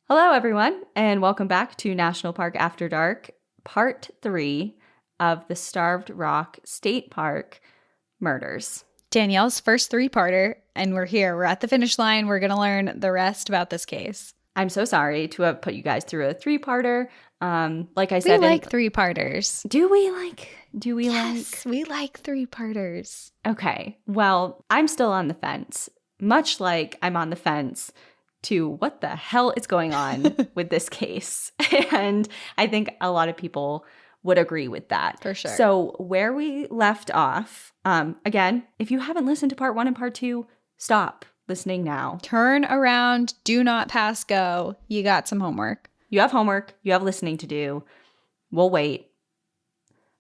Hello, everyone, and welcome back to National Park After Dark, Part 3 of the Starved Rock State Park murders. Danielle's first three-parter, and we're here. We're at the finish line. We're going to learn the rest about this case. I'm so sorry to have put you guys through a three-parter. Like I said, we like three-parters. Do we like? Yes, we like three-parters. Okay, well, I'm still on the fence, much like I'm on the fence to what the hell is going on with this case. And I think a lot of people would agree with that. For sure. So where we left off, again, if you haven't listened to part 1 and part 2, stop listening now. Turn around. Do not pass go. You got some homework. You have homework. You have listening to do. We'll wait.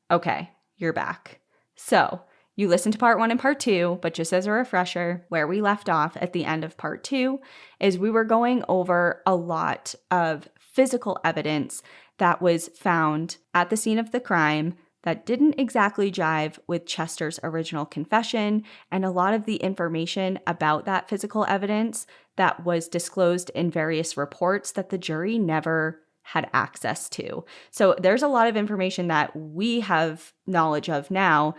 Okay, you're back. So you listened to part 1 and part 2, but just as a refresher, where we left off at the end of part 2 is we were going over a lot of physical evidence that was found at the scene of the crime that didn't exactly jive with Chester's original confession, and a lot of the information about that physical evidence that was disclosed in various reports that the jury never had access to. So there's a lot of information that we have knowledge of now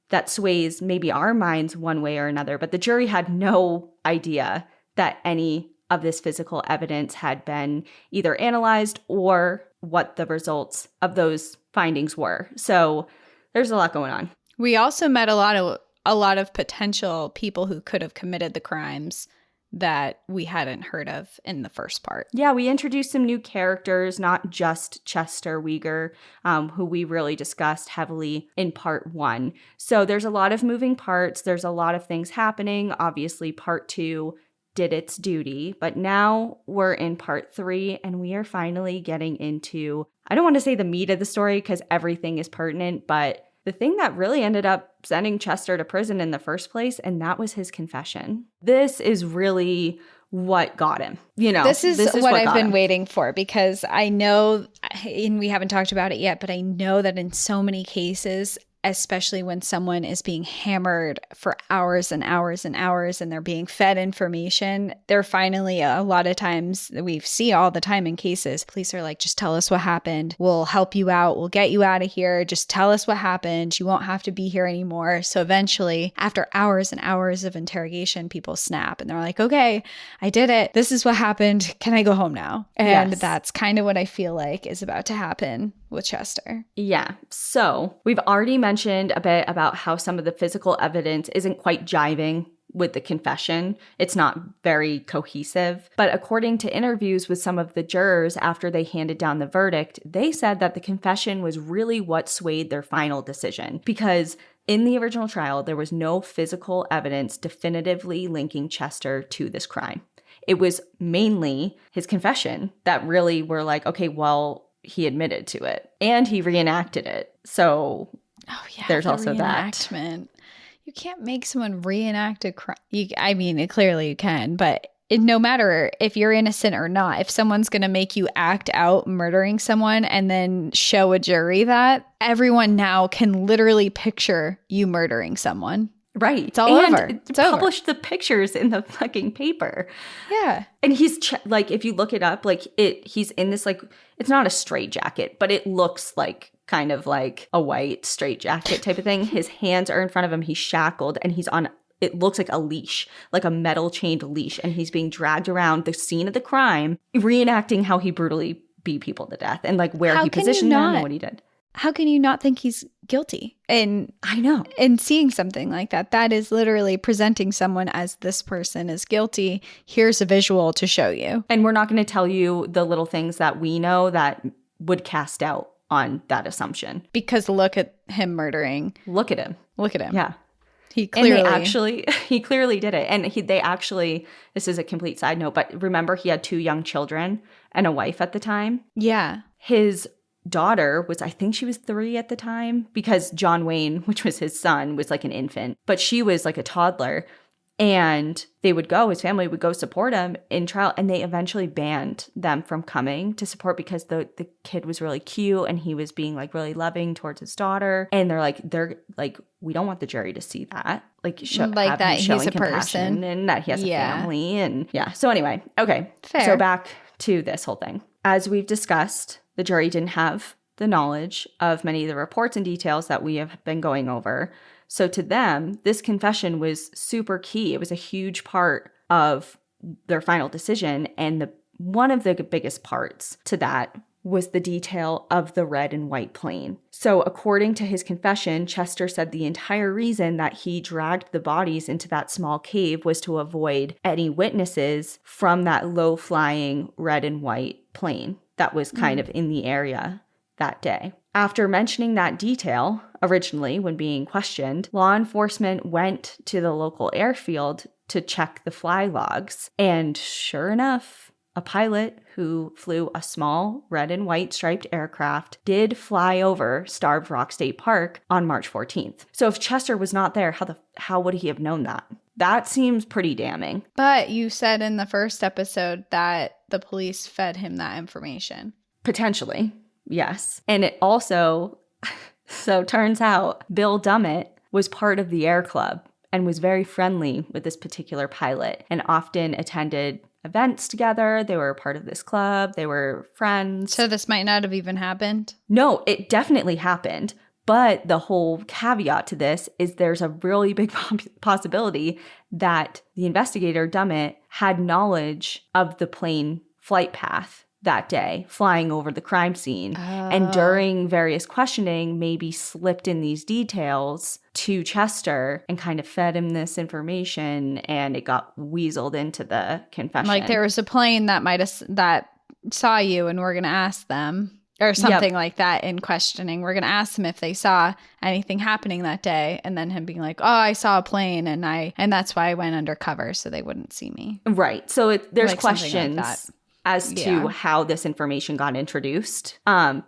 that sways maybe our minds one way or another, but the jury had no idea that any of this physical evidence had been either analyzed or what the results of those findings were. So there's a lot going on. We also met a lot of potential people who could have committed the crimes that we hadn't heard of in the first part. Yeah, we introduced some new characters, not just Chester Weger, who we really discussed heavily in part 1. So there's a lot of moving parts. There's a lot of things happening. Obviously, part 2 did its duty, but now we're in part 3 and we are finally getting into, I don't want to say the meat of the story because everything is pertinent, but the thing that really ended up sending Chester to prison in the first place, and that was his confession. This is really what got him. This is what I've been waiting for, because I know, and we haven't talked about it yet, but I know that in so many cases, especially when someone is being hammered for hours and hours and hours and they're being fed information, they're finally, a lot of times we see all the time in cases, police are like, just tell us what happened. We'll help you out. We'll get you out of here. Just tell us what happened. You won't have to be here anymore. So eventually, after hours and hours of interrogation, people snap and they're like, okay, I did it. This is what happened. Can I go home now? And That's kind of what I feel like is about to happen with Chester. Yeah. So we've already mentioned a bit about how some of the physical evidence isn't quite jiving with the confession. It's not very cohesive. But according to interviews with some of the jurors after they handed down the verdict, they said that the confession was really what swayed their final decision. Because in the original trial, there was no physical evidence definitively linking Chester to this crime. It was mainly his confession that really were like, okay, well, he admitted to it and he reenacted it. So there's also that. You can't make someone reenact a crime. Clearly you can, but no matter if you're innocent or not, if someone's going to make you act out murdering someone and then show a jury that, everyone now can literally picture you murdering someone. Right. It's all over. It's published the pictures in the fucking paper. Yeah. And he's if you look it up, he's in this, it's not a straitjacket, but it looks like kind of like a white straitjacket type of thing. His hands are in front of him. He's shackled and he's on, it looks like a leash, like a metal chained leash. And he's being dragged around the scene of the crime, reenacting how he brutally beat people to death and where he positioned them and what he did. How can you not think he's guilty? And I know. And seeing something like that, that is literally presenting someone as this person is guilty. Here's a visual to show you. And we're not going to tell you the little things that we know that would cast doubt on that assumption. Because look at him murdering. Look at him. Yeah. He clearly did it. And they actually, this is a complete side note, but remember he had 2 young children and a wife at the time? Yeah. His daughter was, I think she was 3 at the time, because John Wayne, which was his son, was like an infant, but she was like a toddler. And his family would go support him in trial, and they eventually banned them from coming to support because the kid was really cute and he was being really loving towards his daughter. And they're like, we don't want the jury to see that. That he's a person and that he has a family. And yeah. So anyway, okay. Fair. So back to this whole thing. As we've discussed, the jury didn't have the knowledge of many of the reports and details that we have been going over. So to them, this confession was super key. It was a huge part of their final decision. And one of the biggest parts to that was the detail of the red and white plane. So according to his confession, Chester said the entire reason that he dragged the bodies into that small cave was to avoid any witnesses from that low-flying red and white plane that was kind of in the area that day. After mentioning that detail, originally when being questioned, law enforcement went to the local airfield to check the fly logs. And sure enough, a pilot who flew a small red and white striped aircraft did fly over Starved Rock State Park on March 14th. So if Chester was not there, how would he have known that? That seems pretty damning. But you said in the first episode that the police fed him that information. Potentially, yes. And it also, so turns out Bill Dummett was part of the Air Club and was very friendly with this particular pilot and often attended events together. They were a part of this club. They were friends. So this might not have even happened? No, it definitely happened. But the whole caveat to this is there's a really big possibility that the investigator, Dummett, had knowledge of the plane flight path that day, flying over the crime scene. Oh. And during various questioning, maybe slipped in these details to Chester and kind of fed him this information, and it got weaseled into the confession. Like there was a plane that saw you and we're going to ask them, or something like that in questioning. We're going to ask them if they saw anything happening that day, and then him being like, oh, I saw a plane and that's why I went undercover so they wouldn't see me. Right. So there's like questions like as to how this information got introduced.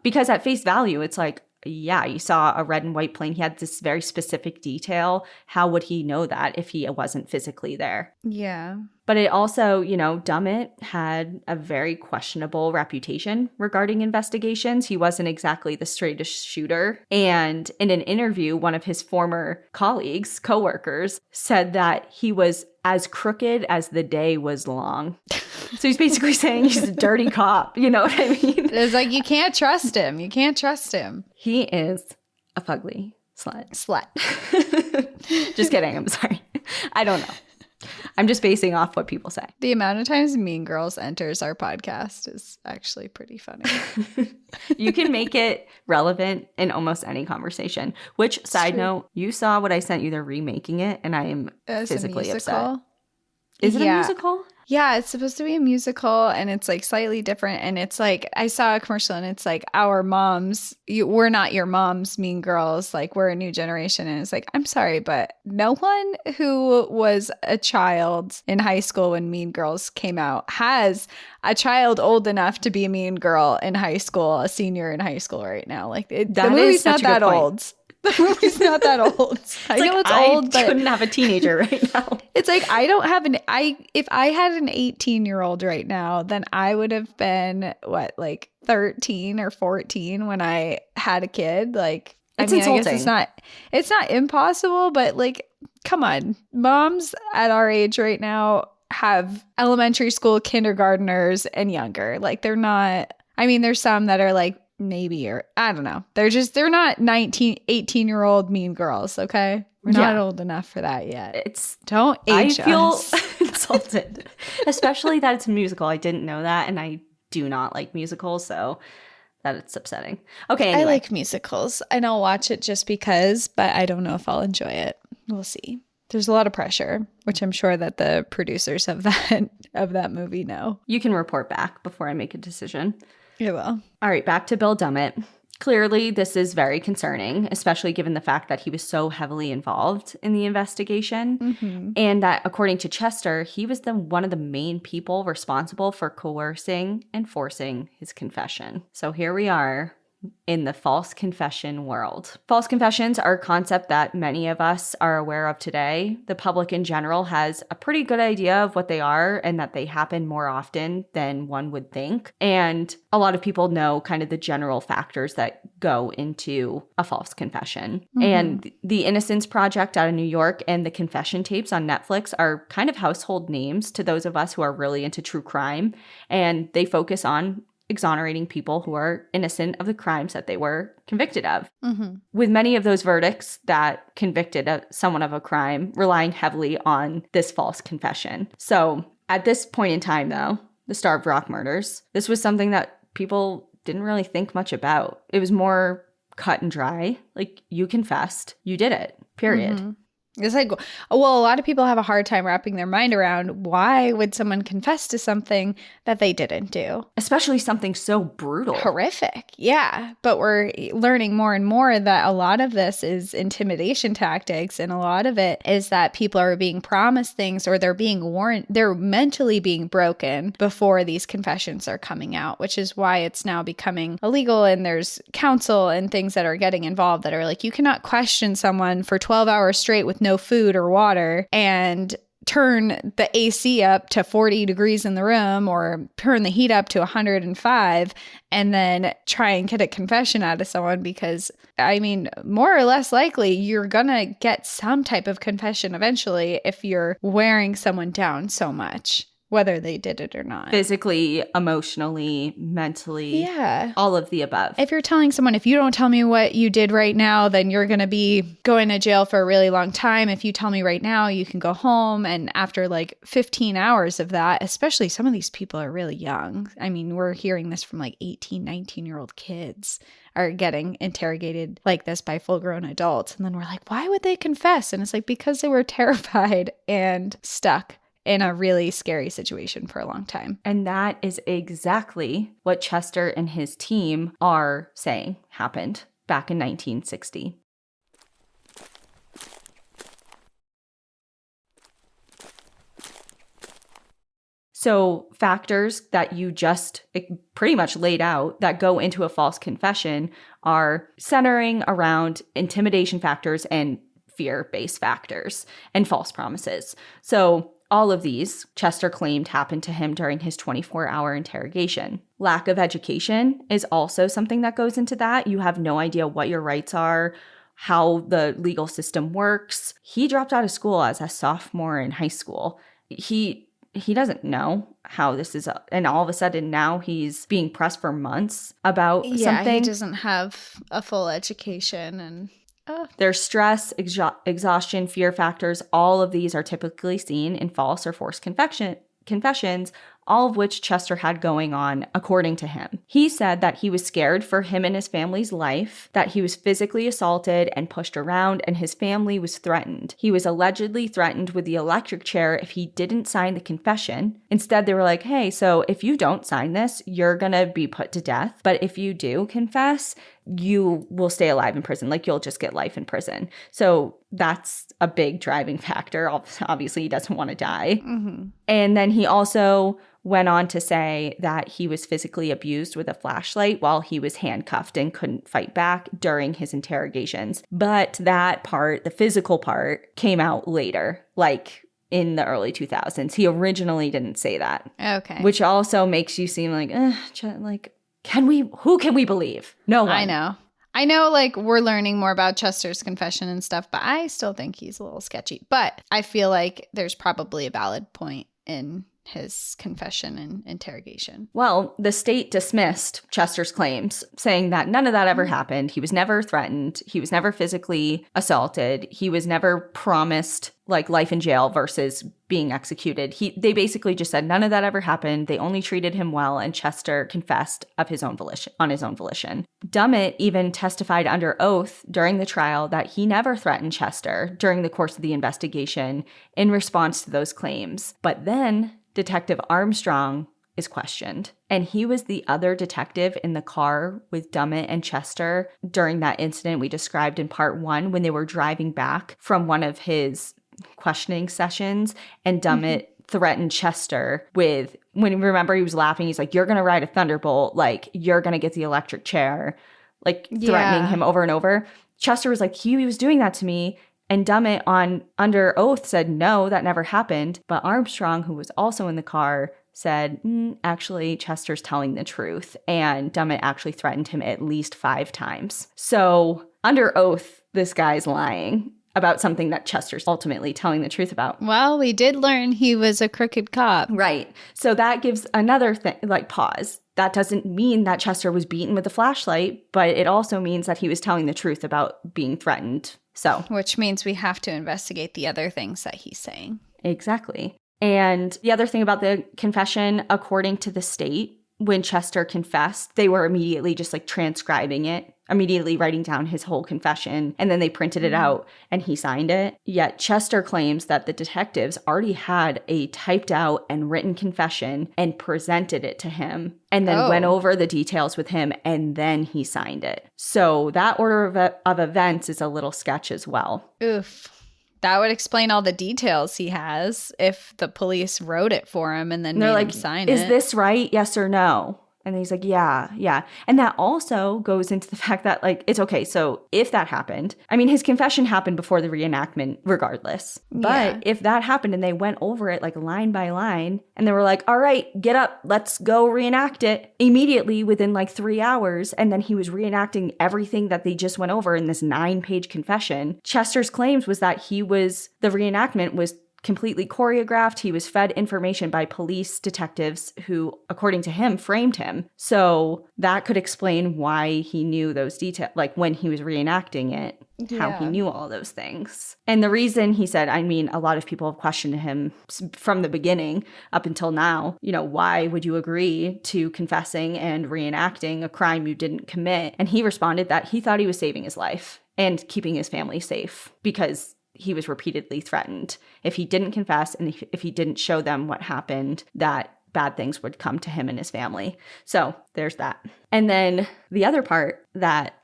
Because at face value, it's like, yeah, you saw a red and white plane. He had this very specific detail. How would he know that if he wasn't physically there? Yeah. But it also, Dummett had a very questionable reputation regarding investigations. He wasn't exactly the straightest shooter. And in an interview, one of his former colleagues, coworkers, said that he was as crooked as the day was long. So he's basically saying he's a dirty cop. You know what I mean? It's like, you can't trust him. You can't trust him. He is a fugly slut. Just kidding. I'm sorry. I don't know. I'm just basing off what people say. The amount of times Mean Girls enters our podcast is actually pretty funny. You can make it relevant in almost any conversation. Which, side note, you saw what I sent you. They're remaking it, and I am physically upset. Is it a musical? Yeah, it's supposed to be a musical, and it's like slightly different. And it's like, I saw a commercial and it's like, our moms, we're not your moms, Mean Girls. Like, we're a new generation. And it's like, I'm sorry, but no one who was a child in high school when Mean Girls came out has a child old enough to be a mean girl in high school, a senior in high school right now. Like, the movie's not that old. The movie's not that old. I know it's old, but I couldn't have a teenager right now. It's like, I don't have if I had an 18-year-old right now, then I would have been like 13 or 14 when I had a kid. Like, it's insulting. I guess it's not impossible, but like, come on. Moms at our age right now have elementary school kindergartners and younger. Like, they're not, there's some that are like, maybe, or I don't know. They're not 18-year-old mean girls, okay? We're not old enough for that yet. Don't age us. I feel insulted. Especially that it's a musical. I didn't know that, and I do not like musicals, so that it's upsetting. Okay, anyway. I like musicals, and I'll watch it just because, but I don't know if I'll enjoy it. We'll see. There's a lot of pressure, which I'm sure that the producers of that movie know. You can report back before I make a decision. I will. All right, back to Bill Dummett. Clearly, this is very concerning, especially given the fact that he was so heavily involved in the investigation. Mm-hmm. And that, according to Chester, he was one of the main people responsible for coercing and forcing his confession. So here we are, in the false confession world. False confessions are a concept that many of us are aware of today. The public in general has a pretty good idea of what they are and that they happen more often than one would think. And a lot of people know kind of the general factors that go into a false confession. Mm-hmm. And the Innocence Project out of New York and the confession tapes on Netflix are kind of household names to those of us who are really into true crime. And they focus on exonerating people who are innocent of the crimes that they were convicted of. Mm-hmm. With many of those verdicts that convicted someone of a crime relying heavily on this false confession. So at this point in time, though, the Starved Rock murders, this was something that people didn't really think much about. It was more cut and dry. Like, you confessed, you did it, period. Mm-hmm. It's like, well, a lot of people have a hard time wrapping their mind around why would someone confess to something that they didn't do? Especially something so brutal. Horrific. Yeah. But we're learning more and more that a lot of this is intimidation tactics. And a lot of it is that people are being promised things or they're being warned, they're mentally being broken before these confessions are coming out, which is why it's now becoming illegal. And there's counsel and things that are getting involved that are like, you cannot question someone for 12 hours straight with no food or water and turn the AC up to 40 degrees in the room or turn the heat up to 105 and then try and get a confession out of someone, because I mean, more or less likely you're gonna get some type of confession eventually if you're wearing someone down so much, whether they did it or not. Physically, emotionally, mentally, all of the above. If you're telling someone, if you don't tell me what you did right now, then you're going to be going to jail for a really long time. If you tell me right now, you can go home. And after like 15 hours of that, especially some of these people are really young. I mean, we're hearing this from like 18, 19-year-old kids are getting interrogated like this by full-grown adults. And then we're like, why would they confess? And it's like, because they were terrified and stuck in a really scary situation for a long time. And that is exactly what Chester and his team are saying happened back in 1960. So factors that you just pretty much laid out that go into a false confession are centering around intimidation factors and fear-based factors and false promises. So all of these, Chester claimed, happened to him during his 24-hour interrogation. Lack of education is also something that goes into that. You have no idea what your rights are, how the legal system works. He dropped out of school as a sophomore in high school. He doesn't know how this is, and all of a sudden now he's being pressed for months about something. Yeah, he doesn't have a full education and... There's stress, exhaustion, fear factors. All of these are typically seen in false or forced confessions, all of which Chester had going on, according to him. He said that he was scared for him and his family's life, that he was physically assaulted and pushed around, and his family was threatened. He was allegedly threatened with the electric chair if he didn't sign the confession. Instead, they were like, hey, so if you don't sign this, you're gonna be put to death. But if you do confess, you will stay alive in prison. Like, you'll just get life in prison. So that's a big driving factor. Obviously, he doesn't want to die. Mm-hmm. And then he also went on to say that he was physically abused with a flashlight while he was handcuffed and couldn't fight back during his interrogations. But that part, the physical part, came out later, like in the early 2000s. He originally didn't say that. Okay. Which also makes you seem like, who can we believe? No one. I know, like, we're learning more about Chester's confession and stuff, but I still think he's a little sketchy. But I feel like there's probably a valid point in his confession and interrogation. Well, the state dismissed Chester's claims, saying that none of that ever happened. He was never threatened. He was never physically assaulted. He was never promised like life in jail versus being executed. They basically just said none of that ever happened. They only treated him well, and Chester confessed on his own volition. Dummett even testified under oath during the trial that he never threatened Chester during the course of the investigation in response to those claims. But then Detective Armstrong is questioned, and he was the other detective in the car with Dummett and Chester during that incident we described in part 1 when they were driving back from one of his questioning sessions, and Dummett threatened Chester with, when remember he was laughing, he's like, you're gonna ride a thunderbolt, like you're gonna get the electric chair, like threatening him over and over. Chester was like, he was doing that to me. And Dummett under oath said, no, that never happened. But Armstrong, who was also in the car, said, actually, Chester's telling the truth. And Dummett actually threatened him at least 5 times. So under oath, this guy's lying about something that Chester's ultimately telling the truth about. Well, we did learn he was a crooked cop. Right. So that gives another thing, like, pause. That doesn't mean that Chester was beaten with a flashlight, but it also means that he was telling the truth about being threatened. So, which means we have to investigate the other things that he's saying. Exactly. And the other thing about the confession, according to the state, when Chester confessed, they were immediately just like transcribing it, immediately writing down his whole confession, and then they printed it out and he signed it. Yet Chester claims that the detectives already had a typed out and written confession and presented it to him and then went over the details with him, and then he signed it. So that order of events is a little sketch as well. Oof. That would explain all the details he has if the police wrote it for him and then made him sign it. Is this right? Yes or no? And he's like, yeah. And that also goes into the fact that, like, it's okay. So if that happened, I mean, his confession happened before the reenactment regardless. But if that happened and they went over it like line by line and they were like, all right, get up, let's go reenact it immediately within like 3 hours. And then he was reenacting everything that they just went over in this 9-page confession. Chester's claims was that the reenactment was completely choreographed. He was fed information by police detectives who, according to him, framed him. So that could explain why he knew those details, like when he was reenacting it, how he knew all those things. And the reason he said, I mean, a lot of people have questioned him from the beginning up until now, why would you agree to confessing and reenacting a crime you didn't commit? And he responded that he thought he was saving his life and keeping his family safe because he was repeatedly threatened. If he didn't confess and if he didn't show them what happened, that bad things would come to him and his family. So there's that. And then the other part that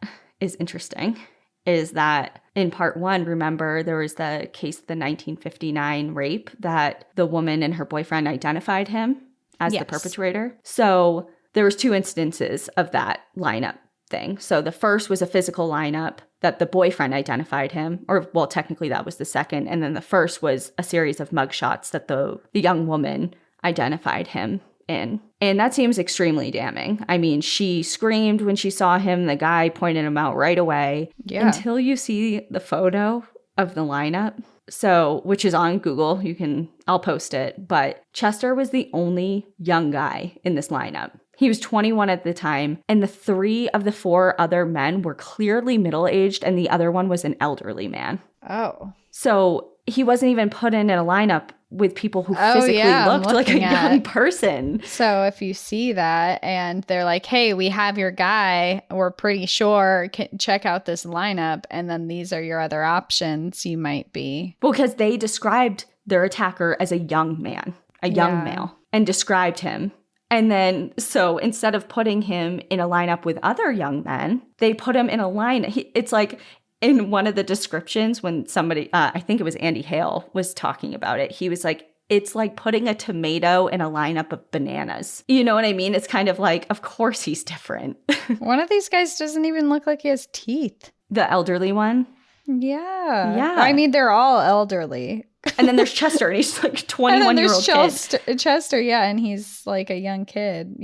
is interesting is that in part 1, remember, there was the case of the 1959 rape that the woman and her boyfriend identified him as the perpetrator. So there was 2 instances of that lineup thing. So the first was a physical lineup that the boyfriend identified him, or well, technically that was the second. And then the first was a series of mugshots that the young woman identified him in. And that seems extremely damning. I mean, she screamed when she saw him. The guy pointed him out right away. Yeah. Until you see the photo of the lineup. So, which is on Google. I'll post it. But Chester was the only young guy in this lineup. He was 21 at the time, and the 3 of the 4 other men were clearly middle-aged, and the other one was an elderly man. Oh. So he wasn't even put in a lineup with people who physically looked like a young person. So if you see that and they're like, hey, we have your guy, we're pretty sure, check out this lineup, and then these are your other options, you might be. Well, because they described their attacker as a young man, a young male, and described him. And then, so instead of putting him in a lineup with other young men, they put him in a line. It's like in one of the descriptions when somebody, I think it was Andy Hale, was talking about it. He was like, it's like putting a tomato in a lineup of bananas. You know what I mean? It's kind of like, of course he's different. One of these guys doesn't even look like he has teeth. The elderly one? Yeah. I mean, they're all elderly. And then there's Chester, and he's like 21-year-old kid. Chester, and he's like a young kid,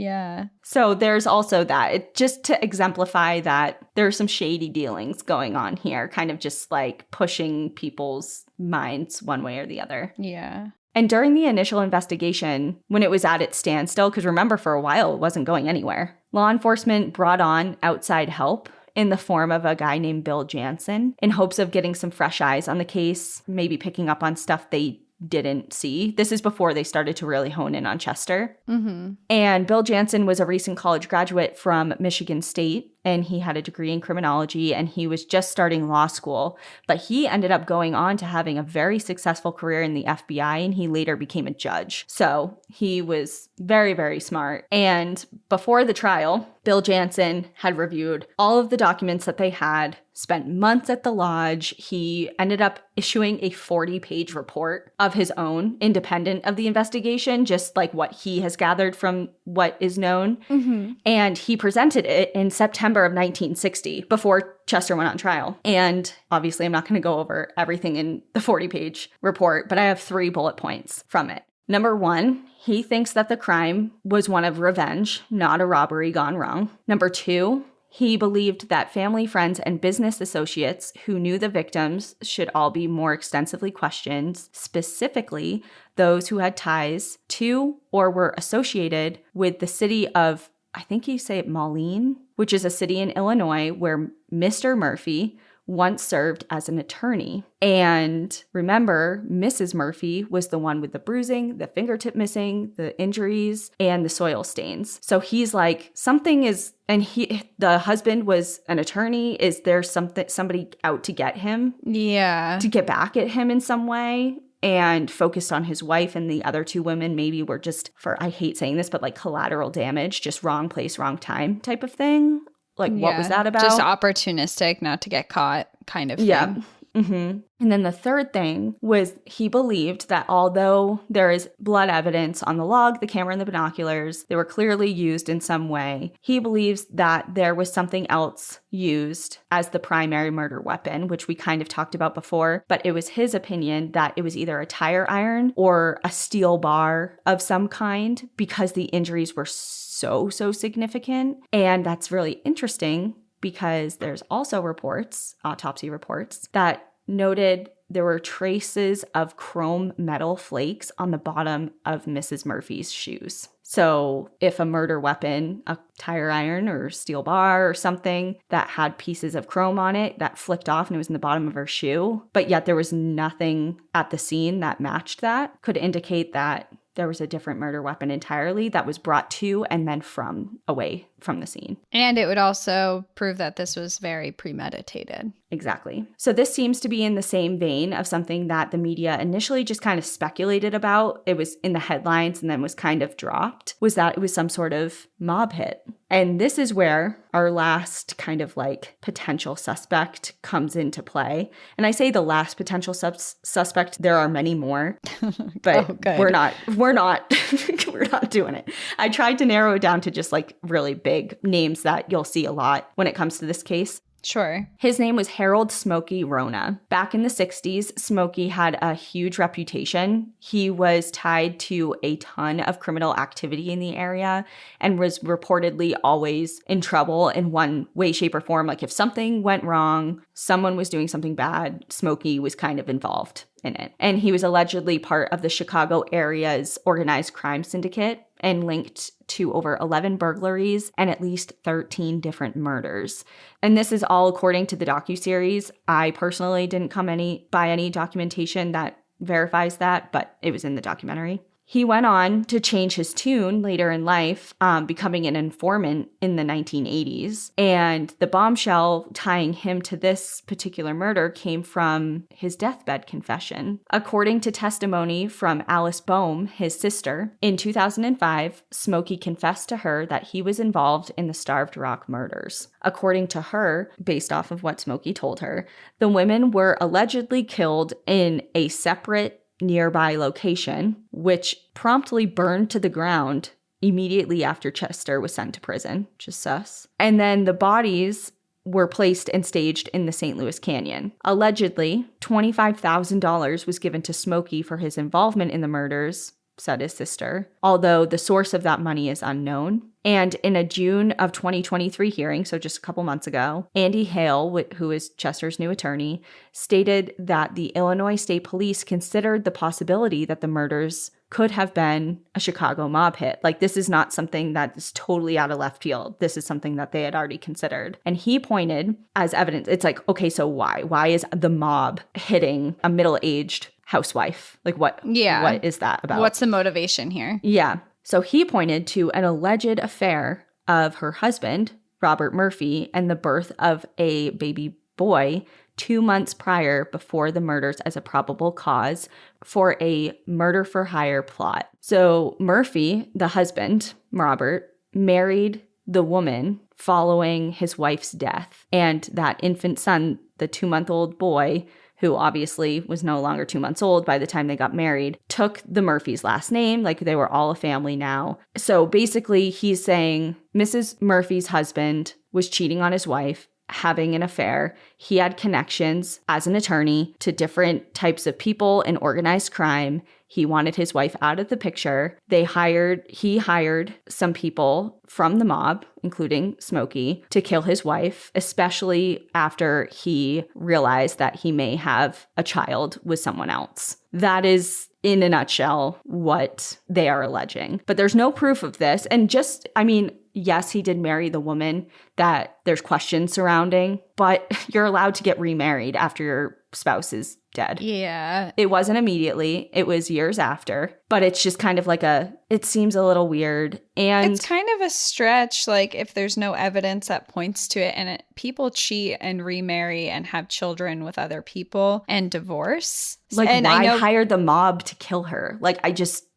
So there's also that. Just to exemplify that there's some shady dealings going on here, kind of just like pushing people's minds one way or the other. Yeah. And during the initial investigation, when it was at its standstill, because remember, for a while, it wasn't going anywhere, law enforcement brought on outside help in the form of a guy named Bill Jansen in hopes of getting some fresh eyes on the case, maybe picking up on stuff they didn't see. This is before they started to really hone in on Chester. Mm-hmm. And Bill Jansen was a recent college graduate from Michigan State, and he had a degree in criminology, and he was just starting law school. But he ended up going on to having a very successful career in the FBI, and he later became a judge. So he was very, very smart. And before the trial, Bill Jansen had reviewed all of the documents that they had, spent months at the lodge. He ended up issuing a 40-page report of his own, independent of the investigation, just like what he has gathered from what is known. Mm-hmm. And he presented it in September September of 1960, before Chester went on trial. And obviously, I'm not going to go over everything in the 40-page report, but I have 3 bullet points from it. Number 1, he thinks that the crime was one of revenge, not a robbery gone wrong. Number 2, he believed that family, friends, and business associates who knew the victims should all be more extensively questioned, specifically those who had ties to or were associated with the city of, I think you say Moline, which is a city in Illinois where Mr. Murphy once served as an attorney. And remember, Mrs. Murphy was the one with the bruising, the fingertip missing, the injuries, and the soil stains. So he's like, something is, and the husband was an attorney. Is there somebody out to get him? Yeah. To get back at him in some way? And focused on his wife, and the other 2 women maybe were just, I hate saying this, but like collateral damage, just wrong place, wrong time type of thing. Like, what was that about? Just opportunistic, not to get caught kind of thing. Yeah. Mm-hmm. And then the third thing was he believed that although there is blood evidence on the log, the camera, and the binoculars, they were clearly used in some way. He believes that there was something else used as the primary murder weapon, which we kind of talked about before, but it was his opinion that it was either a tire iron or a steel bar of some kind because the injuries were so significant. And that's really interesting because there's also reports, autopsy reports, that noted there were traces of chrome metal flakes on the bottom of Mrs. Murphy's shoes. So if a murder weapon, a tire iron or steel bar or something that had pieces of chrome on it that flicked off and it was in the bottom of her shoe, but yet there was nothing at the scene that matched that, could indicate that there was a different murder weapon entirely that was brought to and then away from the scene. And it would also prove that this was very premeditated. Exactly. So this seems to be in the same vein of something that the media initially just kind of speculated about. It was in the headlines and then was kind of dropped, was that it was some sort of mob hit. And this is where our last kind of like potential suspect comes into play. And I say the last potential suspect, there are many more, but we're not we're not doing it. I tried to narrow it down to just like really big names that you'll see a lot when it comes to this case. Sure. His name was Harold Smokey Rona. Back in the 60s, Smokey had a huge reputation. He was tied to a ton of criminal activity in the area and was reportedly always in trouble in one way, shape, or form. Like if something went wrong, someone was doing something bad, Smokey was kind of involved in it. And he was allegedly part of the Chicago area's organized crime syndicate and linked to over 11 burglaries and at least 13 different murders. And this is all according to the docuseries. I personally didn't come by any documentation that verifies that, but it was in the documentary. He went on to change his tune later in life, becoming an informant in the 1980s. And the bombshell tying him to this particular murder came from his deathbed confession. According to testimony from Alice Bohm, his sister, in 2005, Smokey confessed to her that he was involved in the Starved Rock murders. According to her, based off of what Smokey told her, the women were allegedly killed in a separate nearby location, which promptly burned to the ground immediately after Chester was sent to prison, which is sus. And then the bodies were placed and staged in the St. Louis Canyon. Allegedly, $25,000 was given to Smokey for his involvement in the murders, said his sister, although the source of that money is unknown. And in a June of 2023 hearing, so just a couple months ago, Andy Hale, who is Chester's new attorney, stated that the Illinois State Police considered the possibility that the murders could have been a Chicago mob hit. Like, this is not something that is totally out of left field. This is something that they had already considered. And he pointed as evidence, it's like, okay, so why? Why is the mob hitting a middle-aged housewife? Like, what is that about? What's the motivation here? Yeah. So he pointed to an alleged affair of her husband, Robert Murphy, and the birth of a baby boy 2 months prior before the murders as a probable cause for a murder-for-hire plot. So Murphy, the husband, Robert, married the woman following his wife's death. And that infant son, the 2-month-old boy, who obviously was no longer 2 months old by the time they got married, took the Murphy's last name. Like, they were all a family now. So basically, he's saying Mrs. Murphy's husband was cheating on his wife, having an affair. He had connections as an attorney to different types of people in organized crime. He wanted his wife out of the picture. He hired some people from the mob, including Smokey, to kill his wife, especially after he realized that he may have a child with someone else. That is, in a nutshell, what they are alleging. But there's no proof of this. And yes, he did marry the woman that there's questions surrounding, but you're allowed to get remarried after your spouse is dead. Yeah. It wasn't immediately. It was years after. But it's just kind of like it seems a little weird. And it's kind of a stretch, like, if there's no evidence that points to it, and people cheat and remarry and have children with other people and divorce. Like, and why hire the mob to kill her? Like,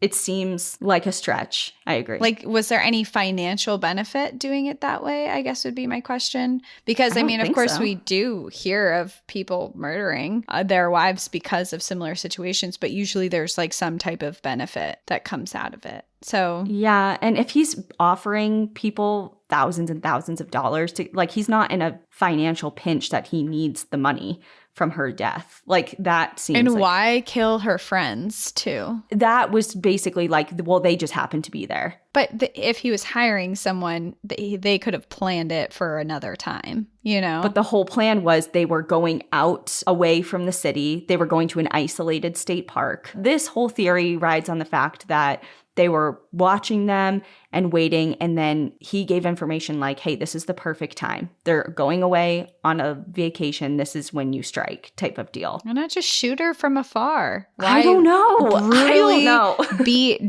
it seems like a stretch. I agree. Like, was there any financial benefit doing it that way, I guess would be my question. Because, of course, we do hear of people murdering their wives because of similar situations, but usually there's like some type of benefit that comes out of it. So yeah, and if he's offering people thousands and thousands of dollars to, like, he's not in a financial pinch that he needs the money from her death. Like, that seems And why kill her friends too? That was basically like, well, they just happened to be there. But if he was hiring someone, they could have planned it for another time, you know? But the whole plan was they were going out away from the city. They were going to an isolated state park. This whole theory rides on the fact that they were watching them and waiting, and then he gave information like, hey, this is the perfect time. They're going away on a vacation. This is when you strike, type of deal. Why not just shoot her from afar? I don't know.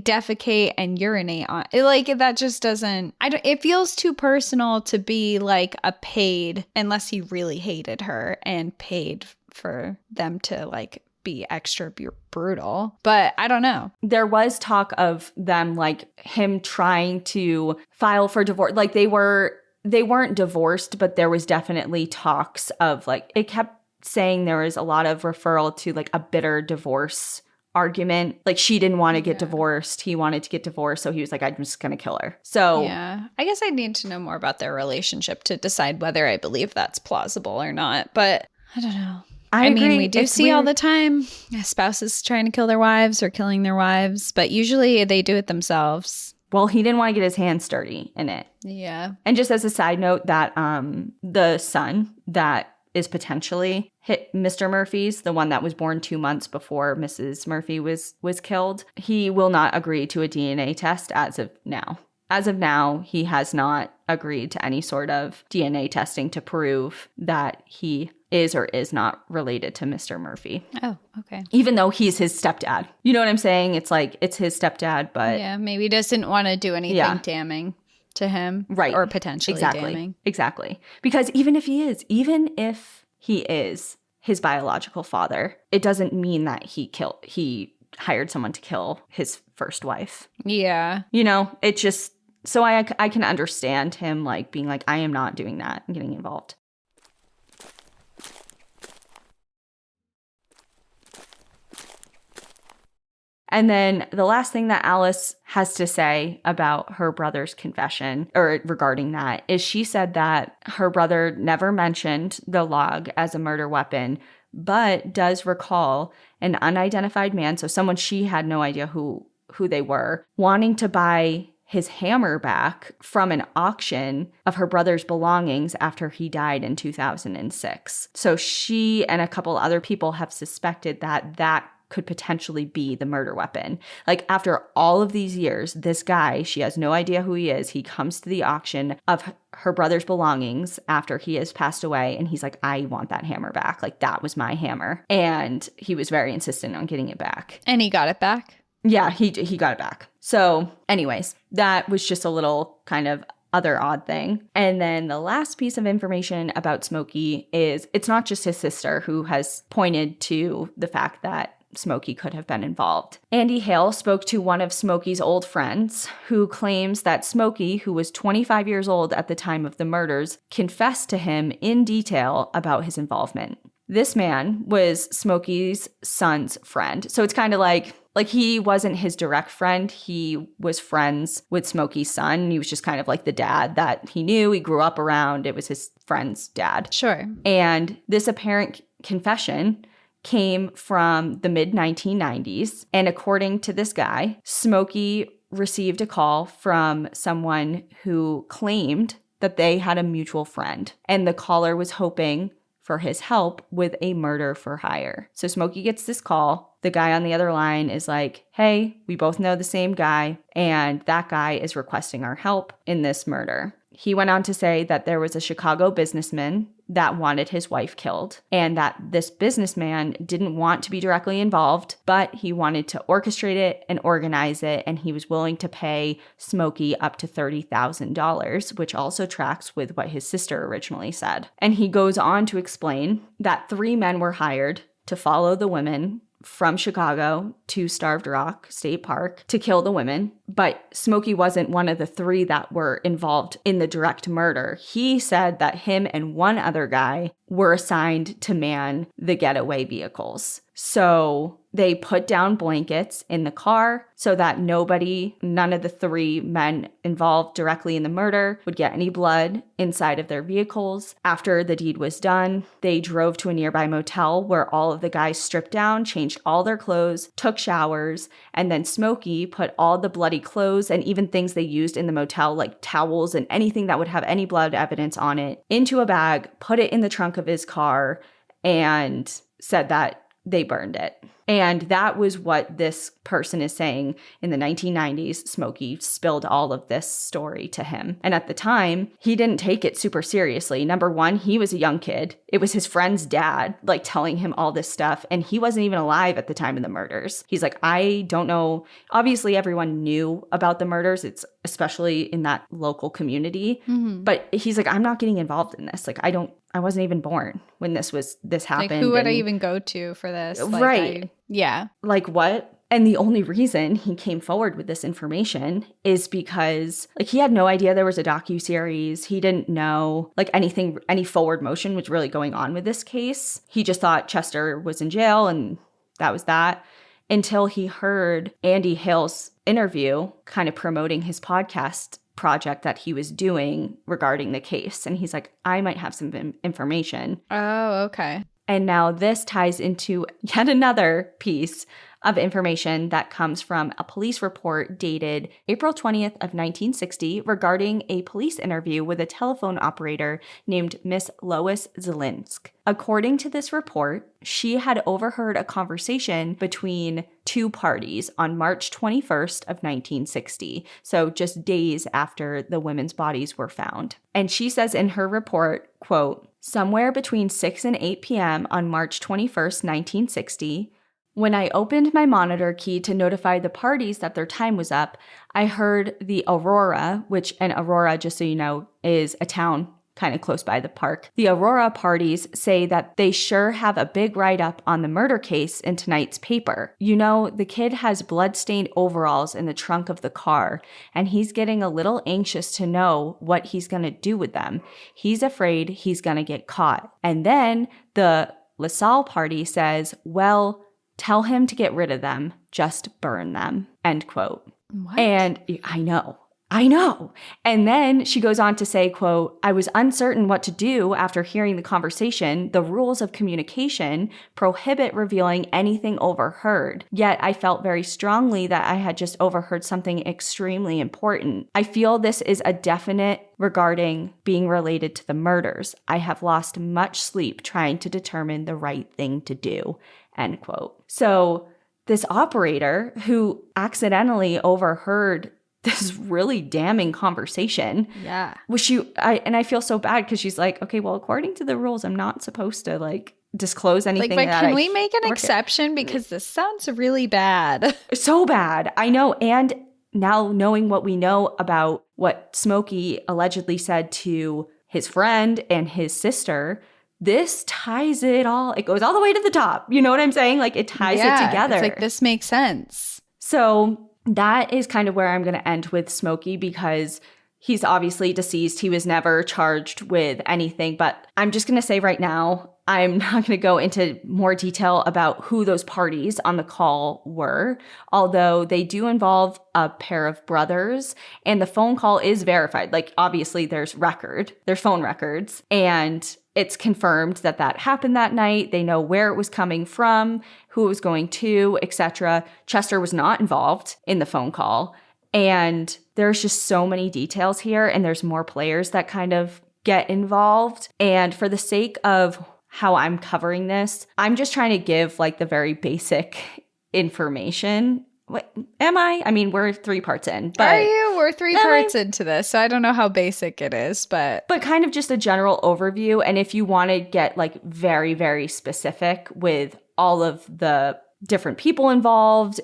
Defecate and urinate on it. Like, that just doesn't, it feels too personal to be like a paid, unless he really hated her and paid for them to like be extra brutal. But I don't know. There was talk of them, like, him trying to file for divorce. Like, they weren't divorced, but there was definitely talks of, like, it kept saying there was a lot of referral to like a bitter divorce argument. Like, she didn't want to get divorced. He wanted to get divorced. So he was like, I'm just going to kill her. So yeah, I guess I need to know more about their relationship to decide whether I believe that's plausible or not. But I don't know. I mean, we do see all the time spouses trying to kill their wives or killing their wives, but usually they do it themselves. Well, he didn't want to get his hands dirty in it. Yeah. And just as a side note, that the son that is potentially Mr. Murphy's, the one that was born 2 months before Mrs. Murphy was killed, he will not agree to a DNA test as of now. As of now, he has not agreed to any sort of DNA testing to prove that he is or is not related to Mr. Murphy. Oh, okay. Even though he's his stepdad. You know what I'm saying? It's like, it's his stepdad, but... yeah, maybe he doesn't want to do anything damning to him. Right. Or potentially damning. Exactly. Because even if he is his biological father, it doesn't mean that he hired someone to kill his first wife. Yeah. You know, it just... So I can understand him, like, being like, I am not doing that and getting involved. And then the last thing that Alice has to say about her brother's confession, or regarding that, is she said that her brother never mentioned the log as a murder weapon, but does recall an unidentified man, so someone she had no idea who they were, wanting to buy his hammer back from an auction of her brother's belongings after he died in 2006. So she and a couple other people have suspected that could potentially be the murder weapon. Like, after all of these years, this guy, she has no idea who he is. He comes to the auction of her brother's belongings after he has passed away, and he's like, I want that hammer back. Like, that was my hammer. And he was very insistent on getting it back. And he got it back? Yeah, he got it back. So anyways, that was just a little kind of other odd thing. And then the last piece of information about Smokey is it's not just his sister who has pointed to the fact that Smokey could have been involved. Andy Hale spoke to one of Smokey's old friends who claims that Smokey, who was 25 years old at the time of the murders, confessed to him in detail about his involvement. This man was Smokey's son's friend. So it's kind of like he wasn't his direct friend. He was friends with Smokey's son. He was just kind of like the dad that he knew. He grew up around. It was his friend's dad. Sure. And this apparent confession came from the mid-1990s. And according to this guy, Smokey received a call from someone who claimed that they had a mutual friend. And the caller was hoping for his help with a murder for hire. So Smokey gets this call. The guy on the other line is like, hey, we both know the same guy, and that guy is requesting our help in this murder. He went on to say that there was a Chicago businessman that wanted his wife killed, and that this businessman didn't want to be directly involved, but he wanted to orchestrate it and organize it, and he was willing to pay Smokey up to $30,000, which also tracks with what his sister originally said. And he goes on to explain that 3 men were hired to follow the women from Chicago to Starved Rock State Park to kill the women. But Smokey wasn't one of the 3 that were involved in the direct murder. He said that him and one other guy were assigned to man the getaway vehicles. So they put down blankets in the car so that none of the 3 men involved directly in the murder would get any blood inside of their vehicles. After the deed was done, they drove to a nearby motel where all of the guys stripped down, changed all their clothes, took showers, and then Smokey put all the bloody clothes and even things they used in the motel, like towels and anything that would have any blood evidence on it, into a bag, put it in the trunk of his car, and said that they burned it. And that was what this person is saying. In the 1990s, Smokey spilled all of this story to him. And at the time, he didn't take it super seriously. Number one, he was a young kid. It was his friend's dad, telling him all this stuff. And he wasn't even alive at the time of the murders. He's like, I don't know. Obviously, everyone knew about the murders. It's especially in that local community. Mm-hmm. But he's like, I'm not getting involved in this. I wasn't even born when this happened. Who would I even go to for this? Right. Yeah. What? And the only reason he came forward with this information is because he had no idea there was a docuseries. He didn't know any forward motion was really going on with this case. He just thought Chester was in jail and that was that, until he heard Andy Hill's interview kind of promoting his podcast project that he was doing regarding the case. And he's like, I might have some information. Oh, okay. And now this ties into yet another piece of information that comes from a police report dated April 20th of 1960 regarding a police interview with a telephone operator named Miss Lois Zelinsk. According to this report, she had overheard a conversation between 2 parties on March 21st of 1960, so just days after the women's bodies were found. And she says in her report, quote, somewhere between 6 and 8 p.m. on March 21st, 1960, when I opened my monitor key to notify the parties that their time was up, I heard the Aurora, and Aurora, just so you know, is a town kind of close by the park. The Aurora parties say that they sure have a big write-up on the murder case in tonight's paper. You know, the kid has blood-stained overalls in the trunk of the car, and he's getting a little anxious to know what he's going to do with them. He's afraid he's going to get caught. And then the LaSalle party says, well, tell him to get rid of them. Just burn them. End quote. What? And I know. And then she goes on to say, quote, I was uncertain what to do after hearing the conversation. The rules of communication prohibit revealing anything overheard. Yet I felt very strongly that I had just overheard something extremely important. I feel this is a definite regarding being related to the murders. I have lost much sleep trying to determine the right thing to do. End quote. So this operator who accidentally overheard this really damning conversation. Yeah. I feel so bad because she's like, okay, well, according to the rules, I'm not supposed to disclose anything. But can we make an exception? Because this sounds really bad. So bad. I know. And now knowing what we know about what Smokey allegedly said to his friend and his sister, this ties it all. It goes all the way to the top. You know what I'm saying? It ties it together. It's this makes sense. So that is kind of where I'm going to end with Smokey, because he's obviously deceased. He was never charged with anything. But I'm just going to say right now, I'm not going to go into more detail about who those parties on the call were, although they do involve a pair of brothers, and the phone call is verified. Like, obviously, there's phone records, and it's confirmed that that happened that night. They know where it was coming from, who it was going to, etc. Chester was not involved in the phone call, and there's just so many details here, and there's more players that kind of get involved. And for the sake of how I'm covering this, I'm just trying to give like the very basic information. What am I? I mean, we're 3 parts in. But are you? We're 3 parts into this, so I don't know how basic it is, but kind of just a general overview. And if you want to get like very, very specific with all of the different people involved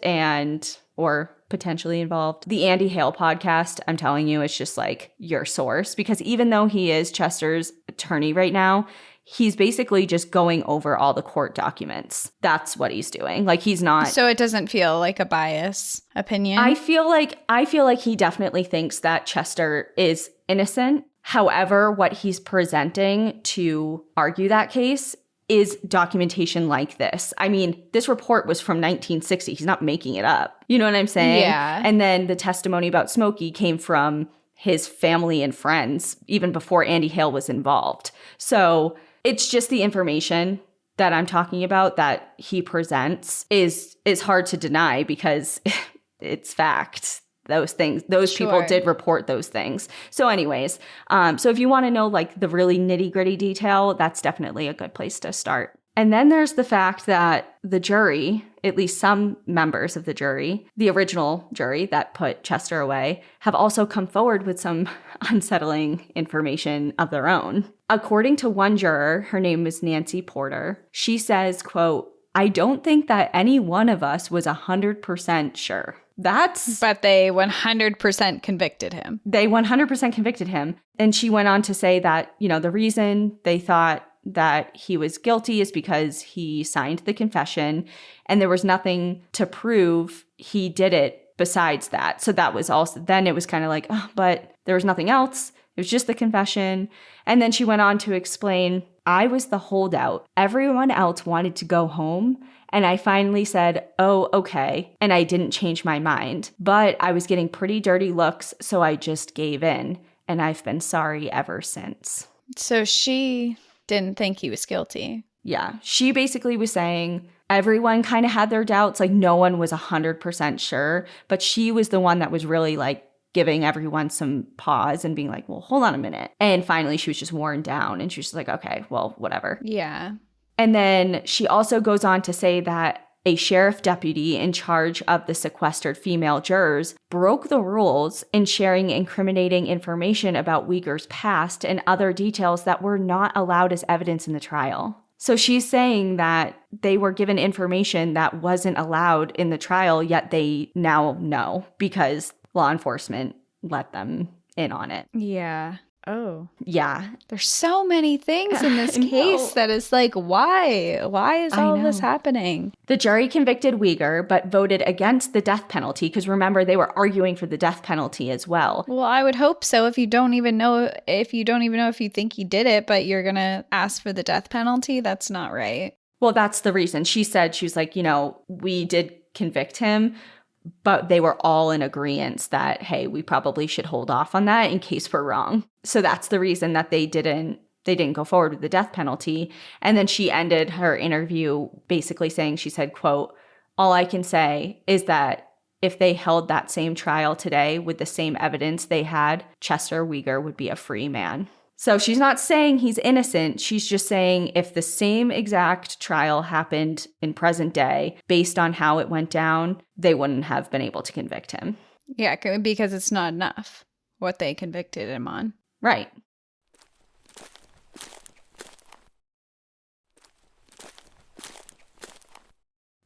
or potentially involved, the Andy Hale podcast, I'm telling you, is just like your source, because even though he is Chester's attorney right now, he's basically just going over all the court documents. That's what he's doing. Like, he's not. So it doesn't feel like a bias opinion. I feel like he definitely thinks that Chester is innocent. However, what he's presenting to argue that case is documentation like this. I mean, this report was from 1960. He's not making it up. You know what I'm saying? Yeah. And then the testimony about Smokey came from his family and friends even before Andy Hale was involved. So it's just the information that I'm talking about that he presents is hard to deny because it's fact. Those things, those people did report those things. So anyways, so if you want to know like the really nitty gritty detail, that's definitely a good place to start. And then there's the fact that the jury, at least some members of the jury, the original jury that put Chester away, have also come forward with some unsettling information of their own. According to one juror, her name is Nancy Porter, she says, quote, "I don't think that any one of us was 100% sure." But they 100% convicted him. They 100% convicted him. And she went on to say that, you know, the reason they thought that he was guilty is because he signed the confession and there was nothing to prove he did it besides that. So that was also, then it was kind of like, oh, but there was nothing else. It was just the confession. And then she went on to explain, "I was the holdout. Everyone else wanted to go home. And I finally said, oh, okay. And I didn't change my mind. But I was getting pretty dirty looks, so I just gave in. And I've been sorry ever since." So she didn't think he was guilty. Yeah. She basically was saying everyone kind of had their doubts. Like, no one was 100% sure. But she was the one that was really like giving everyone some pause and being like, well, hold on a minute. And finally, she was just worn down. And she was just like, okay, well, whatever. Yeah. And then she also goes on to say that a sheriff deputy in charge of the sequestered female jurors broke the rules in sharing incriminating information about Weger's past and other details that were not allowed as evidence in the trial. So she's saying that they were given information that wasn't allowed in the trial, yet they now know because law enforcement let them in on it. Yeah. Oh. Yeah. There's so many things in this case that is like, why? Why is all of this happening? The jury convicted Weger, but voted against the death penalty because remember, they were arguing for the death penalty as well. Well, I would hope so if you don't even know if you think he did it, but you're going to ask for the death penalty. That's not right. Well, that's the reason. She was like, you know, we did convict him, but they were all in agreement that, hey, we probably should hold off on that in case we're wrong. So that's the reason that they didn't go forward with the death penalty. And then she ended her interview basically saying, she said, quote, "All I can say is that if they held that same trial today with the same evidence they had, Chester Weger would be a free man." So she's not saying he's innocent. She's just saying if the same exact trial happened in present day, based on how it went down, they wouldn't have been able to convict him. Yeah, because it's not enough what they convicted him on. Right.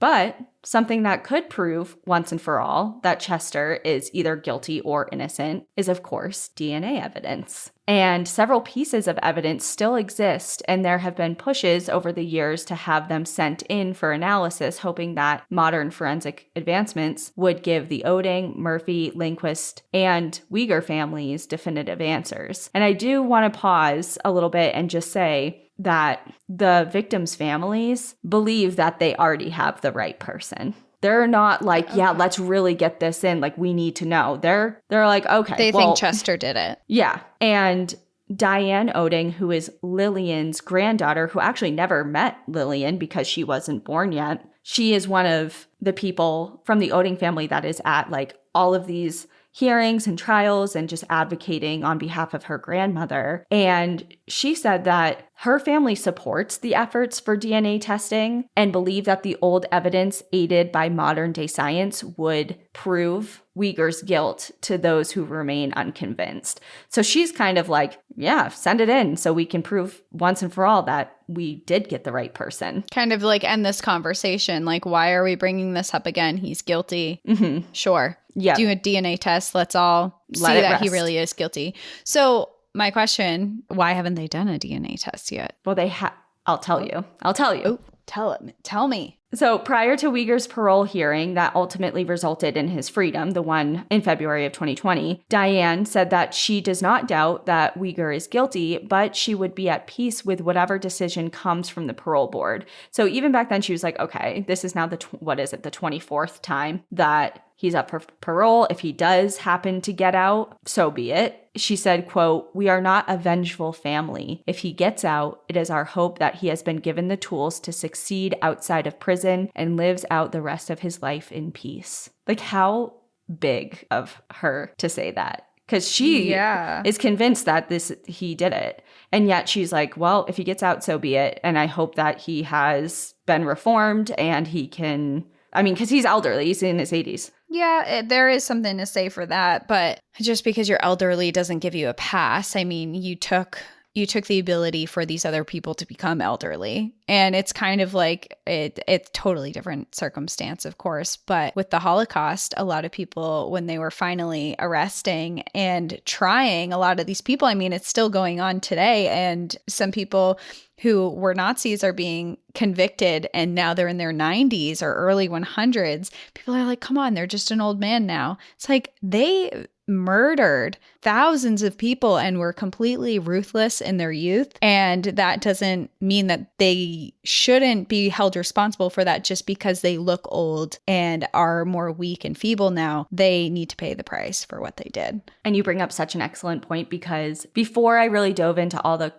But something that could prove once and for all that Chester is either guilty or innocent is, of course, DNA evidence. And several pieces of evidence still exist, and there have been pushes over the years to have them sent in for analysis, hoping that modern forensic advancements would give the Oding, Murphy, Lindquist, and Weger families definitive answers. And I do want to pause a little bit and just say, that the victims' families believe that they already have the right person. They're not like, yeah, let's really get this in. Like, we need to know. They're like, okay. They think Chester did it. Yeah. And Diane Oding, who is Lillian's granddaughter, who actually never met Lillian because she wasn't born yet. She is one of the people from the Oding family that is at like all of these hearings and trials and just advocating on behalf of her grandmother. And she said that her family supports the efforts for DNA testing and believe that the old evidence aided by modern day science would prove Weger's guilt to those who remain unconvinced. So she's kind of like, yeah, send it in so we can prove once and for all that we did get the right person. Kind of like end this conversation. Like, why are we bringing this up again? He's guilty. Mm-hmm. Sure. Yeah. Do a DNA test. Let's all see that he really is guilty. So my question, why haven't they done a DNA test yet? Well, they have. I'll tell you. Oh, tell me. So prior to Weger's parole hearing that ultimately resulted in his freedom, the one in February of 2020, Diane said that she does not doubt that Weger is guilty, but she would be at peace with whatever decision comes from the parole board. So even back then, she was like, okay, this is now the 24th time that he's up for parole. If he does happen to get out, so be it. She said, quote, "We are not a vengeful family. If he gets out, it is our hope that he has been given the tools to succeed outside of prison and lives out the rest of his life in peace." Like, how big of her to say that? Because she is convinced that he did it. And yet she's like, well, if he gets out, so be it. And I hope that he has been reformed and he can, I mean, because he's elderly, he's in his 80s. Yeah, there is something to say for that. But just because you're elderly doesn't give you a pass. I mean, you took the ability for these other people to become elderly. And it's kind of like it's totally different circumstance, of course. But with the Holocaust, a lot of people, when they were finally arresting and trying a lot of these people, I mean, it's still going on today. And some people who were Nazis are being convicted and now they're in their 90s or early 100s. People are like, come on, they're just an old man now. It's like they murdered thousands of people and were completely ruthless in their youth. And that doesn't mean that they shouldn't be held responsible for that just because they look old and are more weak and feeble now. They need to pay the price for what they did. And you bring up such an excellent point, because before I really dove into all the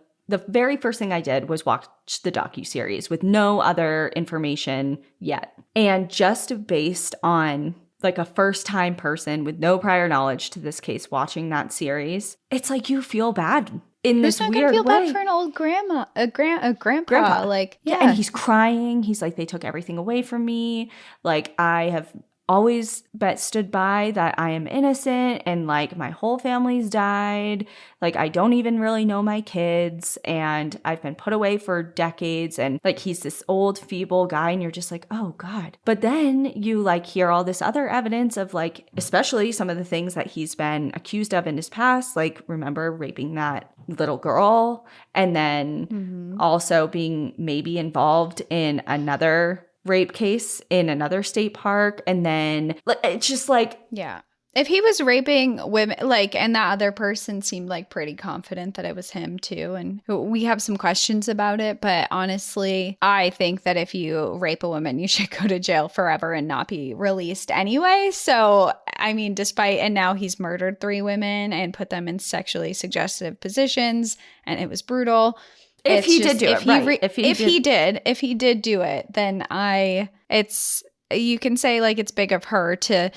very first thing I did was watch the docuseries with no other information yet. And just based on like a first-time person with no prior knowledge to this case watching that series, it's like you feel bad in this weird way. Who's not gonna feel bad for an old grandpa? Like, yeah. And he's crying. He's like, they took everything away from me. Like, I have always stood by that I am innocent, and like my whole family's died. Like, I don't even really know my kids, and I've been put away for decades, and like he's this old feeble guy, and you're just like, oh God. But then you like hear all this other evidence of like, especially some of the things that he's been accused of in his past, like remember raping that little girl, and then also being maybe involved in another rape case in another state park. And then it's just like, yeah, if he was raping women, like, and that other person seemed like pretty confident that it was him too, and we have some questions about it, but honestly, I think that if you rape a woman, you should go to jail forever and not be released anyway. So I mean, and now he's murdered 3 women and put them in sexually suggestive positions, and it was brutal. If he did do it, then you can say like it's big of her to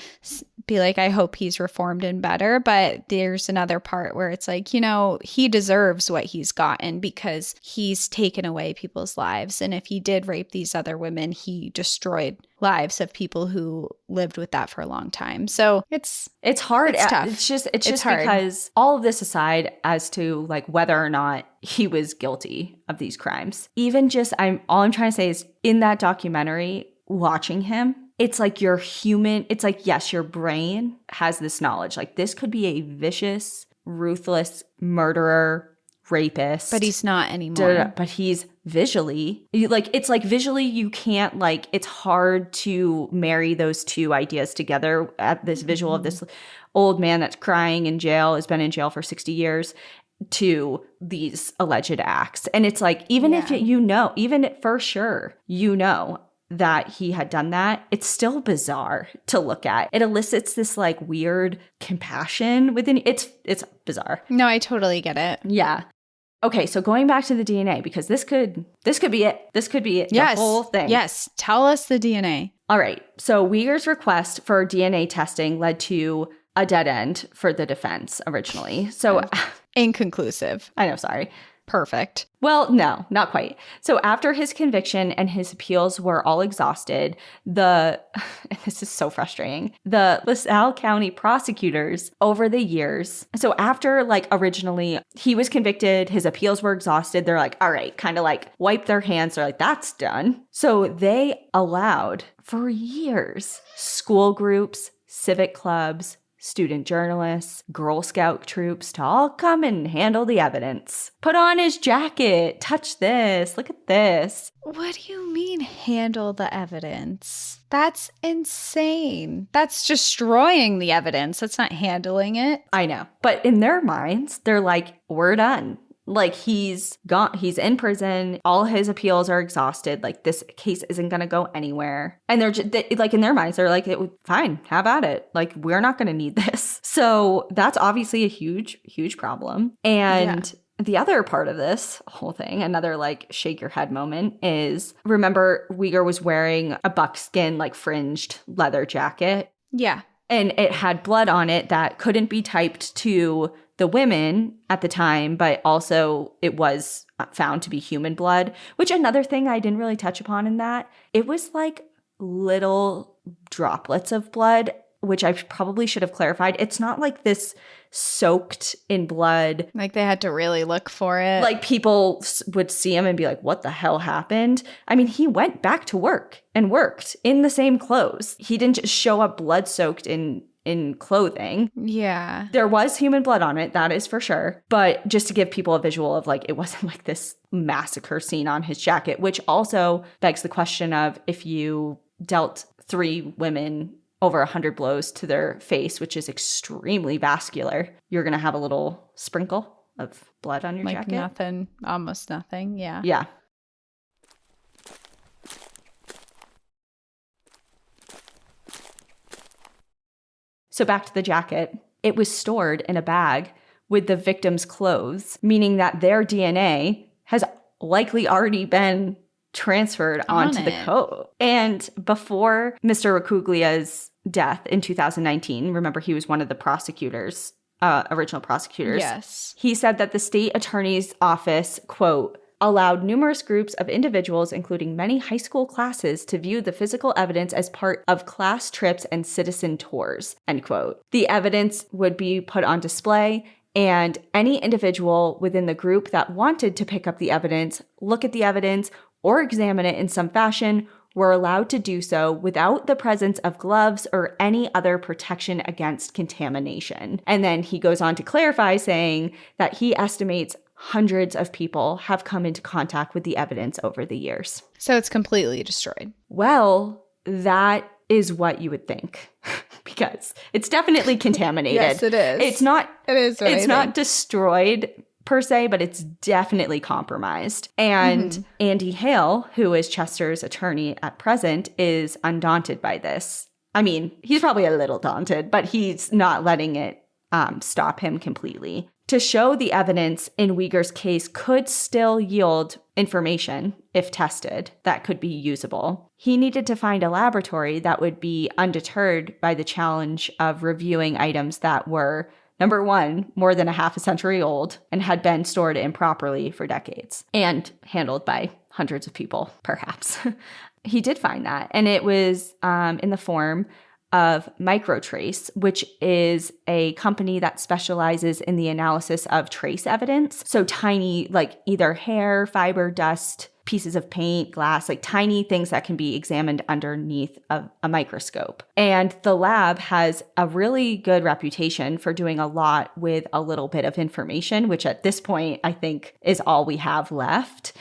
be like, I hope he's reformed and better. But there's another part where it's like, you know, he deserves what he's gotten because he's taken away people's lives. And if he did rape these other women, he destroyed lives of people who lived with that for a long time. So it's hard. It's tough. It's just because all of this aside as to like whether or not he was guilty of these crimes, even just all I'm trying to say is in that documentary, watching him, it's like you're human. It's like, yes, your brain has this knowledge. Like this could be a vicious, ruthless murderer, rapist. But he's not anymore. But he's visually, like, it's like visually you can't, like, it's hard to marry those two ideas together at this visual of this old man that's crying in jail, has been in jail for 60 years. to these alleged acts. And it's like, even if even for sure, that he had done that, it's still bizarre to look at. It elicits this like weird compassion within. It's bizarre. No, I totally get it. Yeah. Okay, so going back to the DNA, because this could be it. This could be it. Yes. The whole thing. Yes. Tell us the DNA. All right. So Weger's request for DNA testing led to a dead end for the defense originally. So inconclusive. I know, sorry. Perfect. Well, no, not quite. So after his conviction and his appeals were all exhausted, and this is so frustrating, the LaSalle County prosecutors over the years, so after like originally he was convicted, his appeals were exhausted, they're like, all right, kind of like wipe their hands. They're like, that's done. So they allowed for years school groups, civic clubs, student journalists, Girl Scout troops to all come and handle the evidence. Put on his jacket. Touch this. Look at this. What do you mean handle the evidence? That's insane. That's destroying the evidence. That's not handling it. I know. But in their minds, they're like, we're done. Like he's in prison. All his appeals are exhausted. Like this case isn't going to go anywhere. And they're just like in their minds, they're like, fine, how about it? Like we're not going to need this. So that's obviously a huge, huge problem. And the other part of this whole thing, another like shake your head moment is, remember Weger was wearing a buckskin like fringed leather jacket. Yeah. And it had blood on it that couldn't be typed to the women at the time, but also it was found to be human blood, which another thing I didn't really touch upon in that, it was like little droplets of blood, which I probably should have clarified. It's not like this soaked in blood. Like they had to really look for it. Like people would see him and be like, what the hell happened? I mean, he went back to work and worked in the same clothes. He didn't just show up blood soaked in clothing. Yeah. There was human blood on it, that is for sure. But just to give people a visual of like, it wasn't like this massacre scene on his jacket, which also begs the question of if you dealt 3 women over 100 blows to their face, which is extremely vascular, you're going to have a little sprinkle of blood on your jacket. Like nothing, almost nothing. Yeah. Yeah. So back to the jacket. It was stored in a bag with the victim's clothes, meaning that their DNA has likely already been transferred onto the coat. And before Mr. Racuglia's death in 2019, remember he was one of the prosecutors, original prosecutors. Yes. He said that the state attorney's office, quote, allowed numerous groups of individuals, including many high school classes, to view the physical evidence as part of class trips and citizen tours, end quote. The evidence would be put on display, and any individual within the group that wanted to pick up the evidence, look at the evidence, or examine it in some fashion were allowed to do so without the presence of gloves or any other protection against contamination. And then he goes on to clarify, saying that he estimates hundreds of people have come into contact with the evidence over the years. So it's completely destroyed. Well, that is what you would think, because it's definitely contaminated. Yes, it is. It's not. It is. It's not destroyed per se, but it's definitely compromised. And Andy Hale, who is Chester's attorney at present, is undaunted by this. I mean, he's probably a little daunted, but he's not letting it stop him completely. To show the evidence in Weger's case could still yield information, if tested, that could be usable. He needed to find a laboratory that would be undeterred by the challenge of reviewing items that were, number one, more than a half a century old and had been stored improperly for decades and handled by hundreds of people, perhaps. He did find that, and it was in the form of Microtrace, which is a company that specializes in the analysis of trace evidence. So tiny, like either hair, fiber, dust, pieces of paint, glass, like tiny things that can be examined underneath a microscope. And the lab has a really good reputation for doing a lot with a little bit of information, which at this point, I think is all we have left.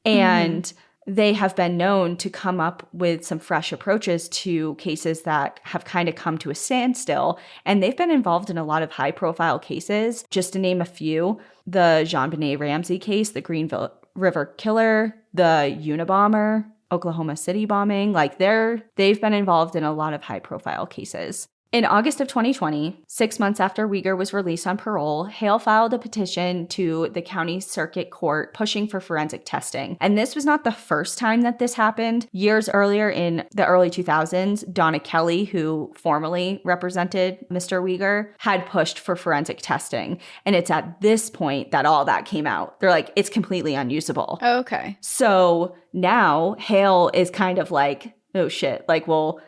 And they have been known to come up with some fresh approaches to cases that have kind of come to a standstill. And they've been involved in a lot of high-profile cases. Just to name a few, the JonBenet Ramsey case, the Greenville River Killer, the Unabomber, Oklahoma City bombing. Like they've been involved in a lot of high-profile cases. In August of 2020, 6 months after Weger was released on parole, Hale filed a petition to the county circuit court pushing for forensic testing. And this was not the first time that this happened. Years earlier in the early 2000s, Donna Kelly, who formerly represented Mr. Weger, had pushed for forensic testing. And it's at this point that all that came out. They're like, it's completely unusable. Oh, okay. So now Hale is kind of like, oh shit, like, well,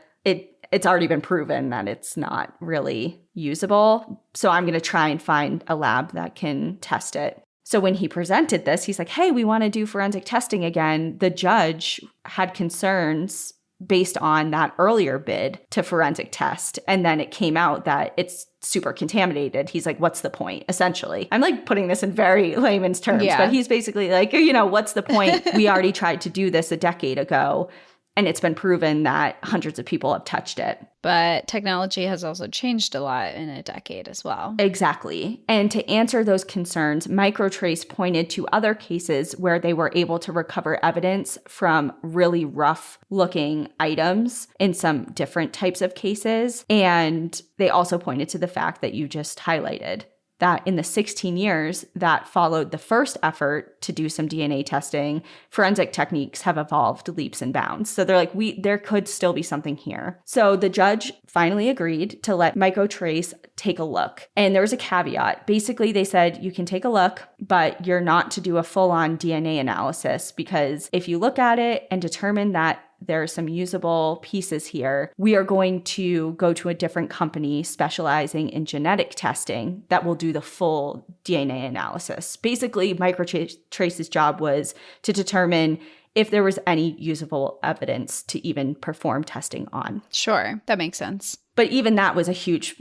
it's already been proven that it's not really usable. So I'm going to try and find a lab that can test it. So when he presented this, he's like, hey, we want to do forensic testing again. The judge had concerns based on that earlier bid to forensic test. And then it came out that it's super contaminated. He's like, what's the point? Essentially, I'm like putting this in very layman's terms, but he's basically like, what's the point? We already tried to do this a decade ago. And it's been proven that hundreds of people have touched it. But technology has also changed a lot in a decade as well. Exactly. And to answer those concerns, Microtrace pointed to other cases where they were able to recover evidence from really rough-looking items in some different types of cases. And they also pointed to the fact that you just highlighted, that in the 16 years that followed the first effort to do some DNA testing, forensic techniques have evolved leaps and bounds. So they're like, there could still be something here. So the judge finally agreed to let Microtrace take a look. And there was a caveat. Basically, they said, you can take a look, but you're not to do a full-on DNA analysis, because if you look at it and determine that there are some usable pieces here, we are going to go to a different company specializing in genetic testing that will do the full DNA analysis. Basically, Microtrace's job was to determine if there was any usable evidence to even perform testing on. Sure, that makes sense. But even that was huge.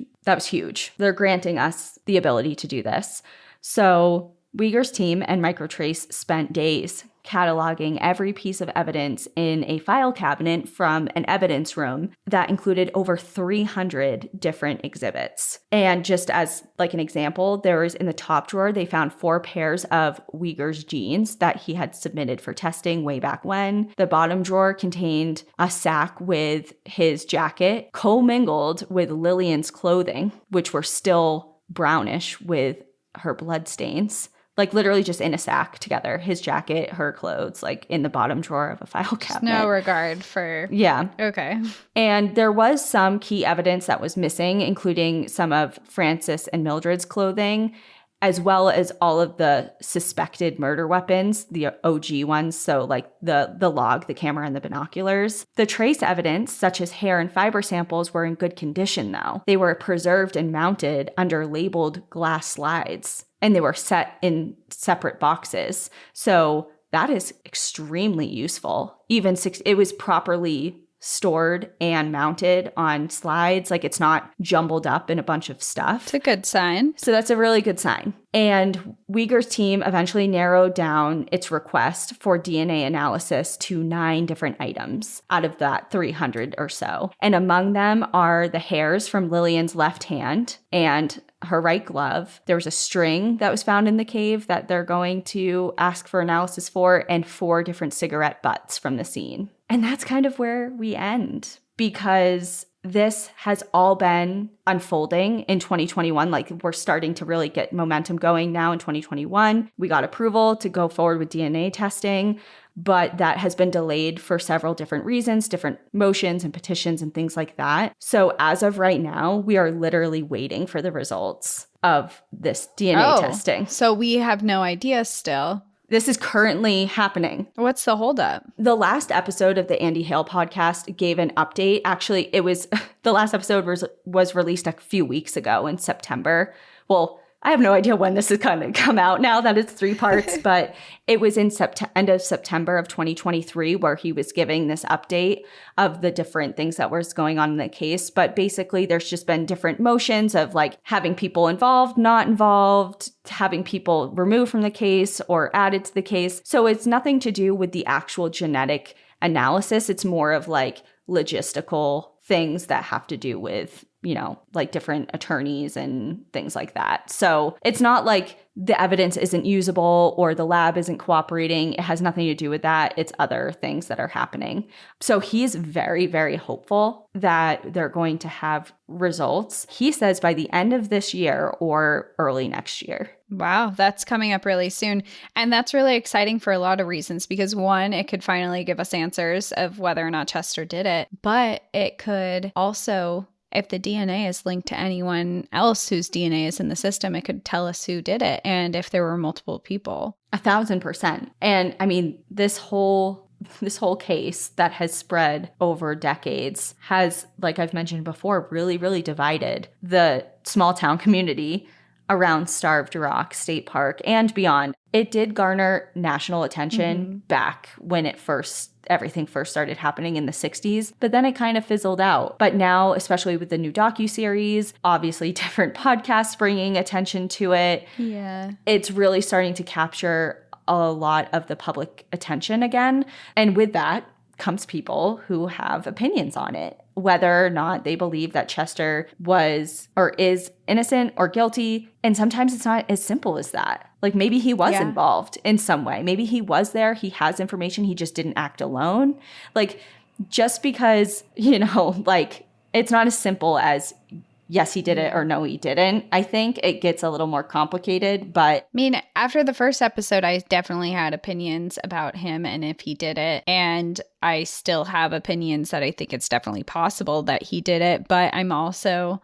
They're granting us the ability to do this. So Weger's team and Microtrace spent days cataloging every piece of evidence in a file cabinet from an evidence room that included over 300 different exhibits. And just as like an example, there was in the top drawer, they found 4 pairs of Weger's genes that he had submitted for testing way back when. The bottom drawer contained a sack with his jacket commingled with Lillian's clothing, which were still brownish with her blood stains. Like literally just in a sack together, his jacket, her clothes, like in the bottom drawer of a file cabinet. No regard for... Yeah. Okay. And there was some key evidence that was missing, including some of Francis and Mildred's clothing, as well as all of the suspected murder weapons, the OG ones, so like the log, the camera, and the binoculars. The trace evidence, such as hair and fiber samples, were in good condition, though. They were preserved and mounted under labeled glass slides, and they were set in separate boxes. So that is extremely useful. It was properly stored and mounted on slides. Like it's not jumbled up in a bunch of stuff. It's a good sign. So that's a really good sign. And Weger's team eventually narrowed down its request for DNA analysis to 9 different items out of that 300 or so. And among them are the hairs from Lillian's left hand and her right glove. There was a string that was found in the cave that they're going to ask for analysis for, and 4 different cigarette butts from the scene. And that's kind of where we end, because this has all been unfolding in 2021. Like we're starting to really get momentum going now in 2021. We got approval to go forward with DNA testing, but that has been delayed for several different reasons, different motions and petitions and things like that. So as of right now, we are literally waiting for the results of this DNA testing. So we have no idea still. This is currently happening. What's the holdup? The last episode of the Andy Hale podcast gave an update. Actually, it was the last episode was released a few weeks ago in September. Well, I have no idea when this is going to come out now that it's 3 parts, but it was in end of September of 2023 where he was giving this update of the different things that was going on in the case. But basically, there's just been different motions of like having people involved, not involved, having people removed from the case or added to the case. So it's nothing to do with the actual genetic analysis. It's more of like logistical things that have to do with, you know, like different attorneys and things like that. So it's not like the evidence isn't usable or the lab isn't cooperating. It has nothing to do with that. It's other things that are happening. So he's very, very hopeful that they're going to have results. He says by the end of this year or early next year. Wow, that's coming up really soon. And that's really exciting for a lot of reasons because one, it could finally give us answers of whether or not Chester did it, but it could also, if the DNA is linked to anyone else whose DNA is in the system, it could tell us who did it and if there were multiple people. 1,000%. And I mean, this whole case that has spread over decades has, like I've mentioned before, really, really divided the small town community around Starved Rock State Park and beyond. It did garner national attention back when everything first started happening in the 60s, but then it kind of fizzled out. But now, especially with the new docuseries, obviously different podcasts bringing attention to it. Yeah. It's really starting to capture a lot of the public attention again. And with that comes people who have opinions on it, whether or not they believe that Chester was or is innocent or guilty. And sometimes it's not as simple as that. Like maybe he was involved in some way. Maybe he was there. He has information. He just didn't act alone. Like just because, you know, like it's not as simple as yes, he did it or no, he didn't. I think it gets a little more complicated, but... I mean, after the first episode, I definitely had opinions about him and if he did it. And I still have opinions that I think it's definitely possible that he did it. But I'm also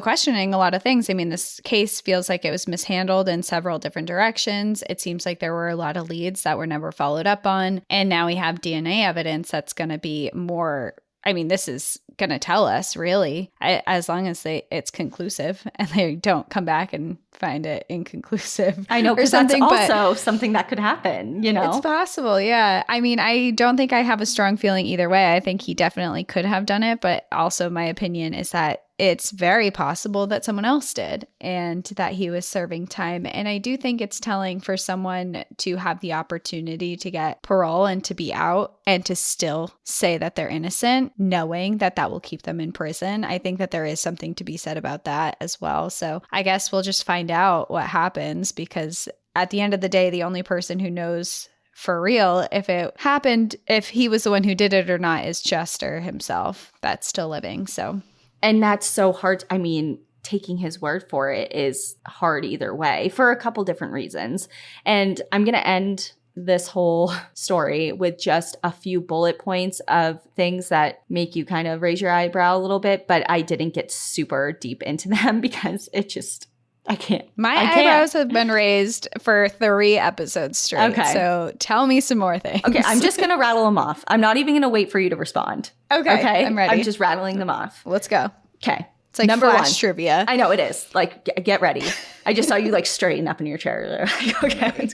questioning a lot of things. I mean, this case feels like it was mishandled in several different directions. It seems like there were a lot of leads that were never followed up on. And now we have DNA evidence that's going to be more... I mean, this is going to tell us, really, as long as it's conclusive and they don't come back and find it inconclusive. I know, because that's also something that could happen, you know? It's possible, yeah. I mean, I don't think I have a strong feeling either way. I think he definitely could have done it, but also my opinion is that it's very possible that someone else did and that he was serving time. And I do think it's telling for someone to have the opportunity to get parole and to be out and to still say that they're innocent, knowing that that will keep them in prison. I think that there is something to be said about that as well. So I guess we'll just find out what happens because at the end of the day, the only person who knows for real if it happened, if he was the one who did it or not, is Chester himself that's still living. So... And that's so hard. I mean, taking his word for it is hard either way for a couple different reasons. And I'm going to end this whole story with just a few bullet points of things that make you kind of raise your eyebrow a little bit. But I didn't get super deep into them because it just... I can't. My eyebrows have been raised for 3 episodes straight. Okay. So tell me some more things. Okay. I'm just going to rattle them off. I'm not even going to wait for you to respond. Okay. I'm ready. I'm just rattling them off. Let's go. Okay. It's like Number Flash 1. Trivia. I know it is. Like, get ready. I just saw you like straighten up in your chair. Okay.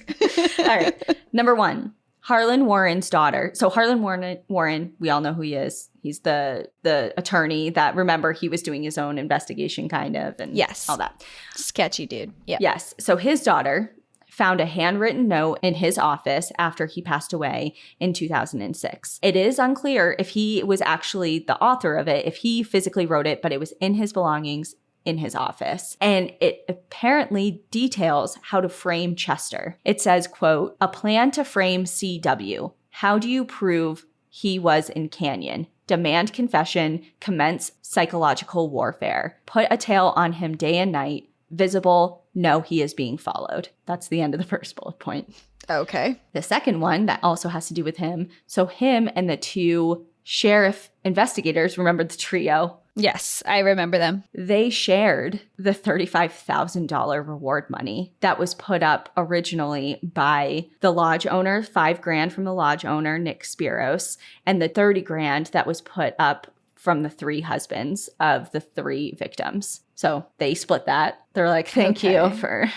All right. Number 1. Harlan Warren's daughter. So Harlan Warren, we all know who he is. He's the attorney that, remember, he was doing his own investigation kind of and all that. Sketchy dude. Yeah. Yes. So his daughter found a handwritten note in his office after he passed away in 2006. It is unclear if he was actually the author of it, if he physically wrote it, but it was in his belongings in his office. And it apparently details how to frame Chester. It says, quote, "A plan to frame CW. How do you prove he was in Canyon? Demand confession, commence psychological warfare. Put a tail on him day and night. Visible, know he is being followed." That's the end of the first bullet point. Okay. The second one that also has to do with him. So him and the 2 sheriff investigators, remember the trio? Yes, I remember them. They shared the $35,000 reward money that was put up originally by the lodge owner, $5,000 from the lodge owner, Nick Spiros, and the $30,000 that was put up from the 3 husbands of the 3 victims. So they split that. They're like, thank you for,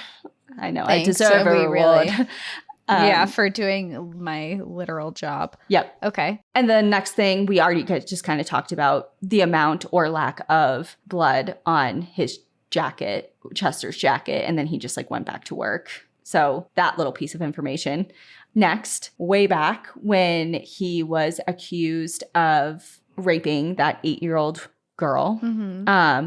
I know, I deserve a reward. Yeah, for doing my literal job. Yep. Okay. And the next thing, we already just kind of talked about the amount or lack of blood on his jacket, Chester's jacket, and then he just like went back to work. So that little piece of information. Next, way back when he was accused of raping that 8-year-old girl,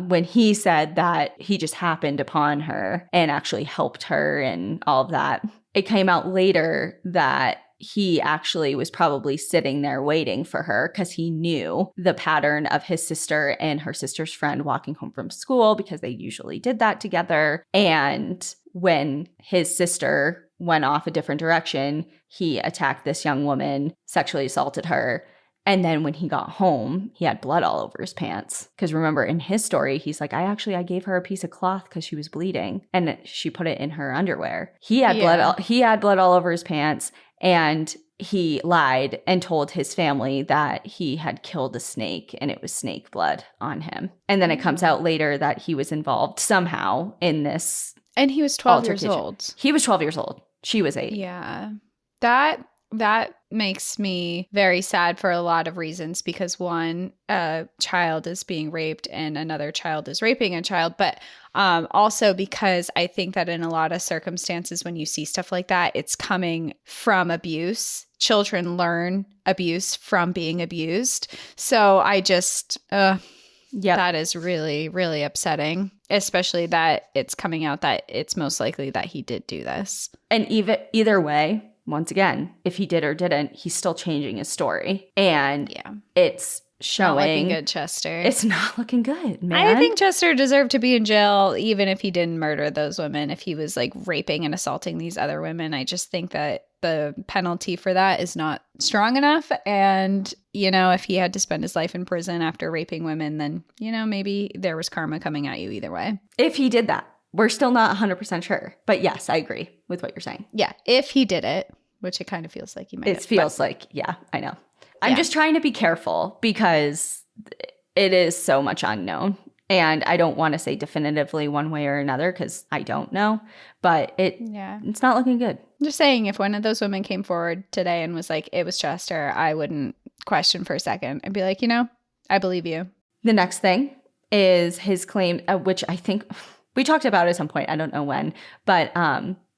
when he said that he just happened upon her and actually helped her and all of that, it came out later that he actually was probably sitting there waiting for her because he knew the pattern of his sister and her sister's friend walking home from school because they usually did that together. And when his sister went off a different direction, he attacked this young woman, sexually assaulted her. And then when he got home, he had blood all over his pants. Because remember, in his story, he's like, I gave her a piece of cloth because she was bleeding. And she put it in her underwear. He had blood. He had blood all over his pants. And he lied and told his family that he had killed a snake and it was snake blood on him. And then it comes out later that he was involved somehow in this. And he was 12 years old. He was 12 years old. She was 8. Yeah. That makes me very sad for a lot of reasons because one, a child is being raped and another child is raping a child, but also because I think that in a lot of circumstances when you see stuff like that, it's coming from abuse. Children learn abuse from being abused. So I just, that is really, really upsetting, especially that it's coming out that it's most likely that he did do this. And either way, once again, if he did or didn't, he's still changing his story. And it's showing. Not looking good, Chester. It's not looking good, man. I think Chester deserved to be in jail even if he didn't murder those women, if he was like raping and assaulting these other women. I just think that the penalty for that is not strong enough. And, you know, if he had to spend his life in prison after raping women, then, you know, maybe there was karma coming at you either way. If he did that. We're still not 100% sure. But yes, I agree with what you're saying. Yeah, if he did it, which it kind of feels like he might have. It feels like, I know. I'm just trying to be careful because it is so much unknown. And I don't want to say definitively one way or another because I don't know. But it's not looking good. I'm just saying, if one of those women came forward today and was like, it was Chester, I wouldn't question for a second. I'd be like, you know, I believe you. The next thing is his claim, which I think we talked about at some point. I don't know when. But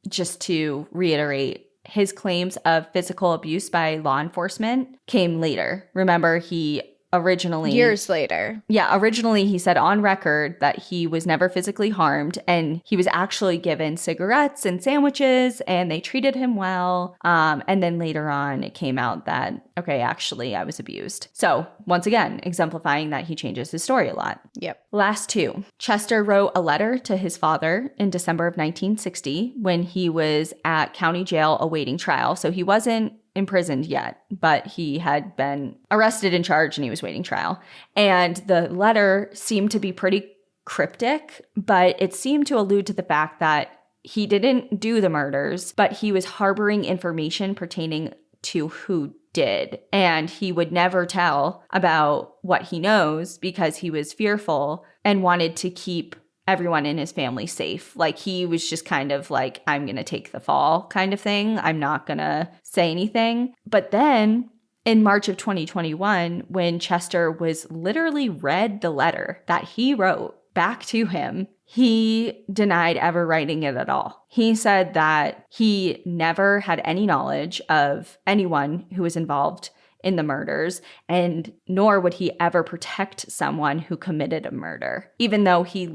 just to reiterate, his claims of physical abuse by law enforcement came later. Remember, he originally... Years later. Yeah, originally he said on record that he was never physically harmed and he was actually given cigarettes and sandwiches and they treated him well. And then later on it came out that, okay, actually I was abused. So once again, exemplifying that he changes his story a lot. Yep. Last 2. Chester wrote a letter to his father in December of 1960 when he was at county jail awaiting trial. So he wasn't imprisoned yet, but he had been arrested and charged and he was waiting trial. And the letter seemed to be pretty cryptic, but it seemed to allude to the fact that he didn't do the murders, but he was harboring information pertaining to who did. And he would never tell about what he knows because he was fearful and wanted to keep everyone in his family safe. Like he was just kind of like, I'm going to take the fall kind of thing. I'm not going to say anything. But then in March of 2021, when Chester was literally read the letter that he wrote back to him, he denied ever writing it at all. He said that he never had any knowledge of anyone who was involved in the murders, and nor would he ever protect someone who committed a murder, even though he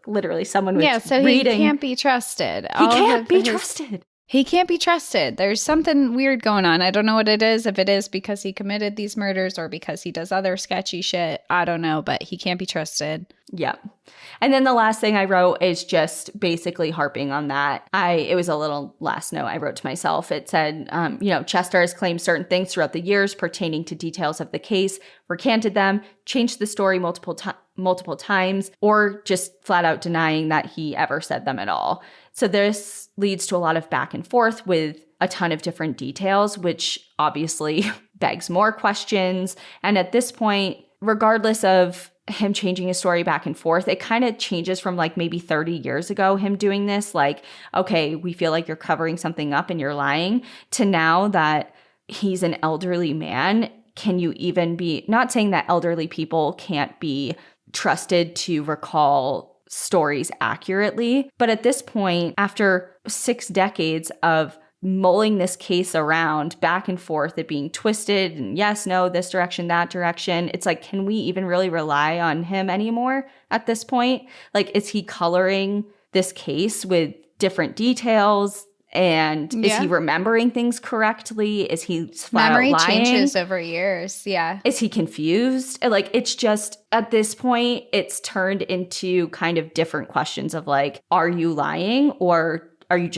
literally someone was reading. He can't be trusted. He can't be trusted. He can't be trusted. There's something weird going on. I don't know what it is. If it is because he committed these murders or because he does other sketchy shit, I don't know, but he can't be trusted. Yep. And then the last thing I wrote is just basically harping on that. It was a little last note I wrote to myself. It said, Chester has claimed certain things throughout the years pertaining to details of the case, recanted them, changed the story multiple times, or just flat out denying that he ever said them at all. So this leads to a lot of back and forth with a ton of different details, which obviously begs more questions. And at this point, regardless of him changing his story back and forth, it kind of changes from like maybe 30 years ago, him doing this, like, okay, we feel like you're covering something up and you're lying, to now that he's an elderly man. Can you even be, not saying that elderly people can't be trusted to recall stories accurately, but at this point, after 6 decades of mulling this case around back and forth, it being twisted and yes, no, this direction, that direction, it's like, can we even really rely on him anymore at this point? Like, is he coloring this case with different details? And is he remembering things correctly? Is he flat memory out lying? Changes over years? Yeah. Is he confused? Like, it's just, at this point, it's turned into kind of different questions of like, are you lying, or are you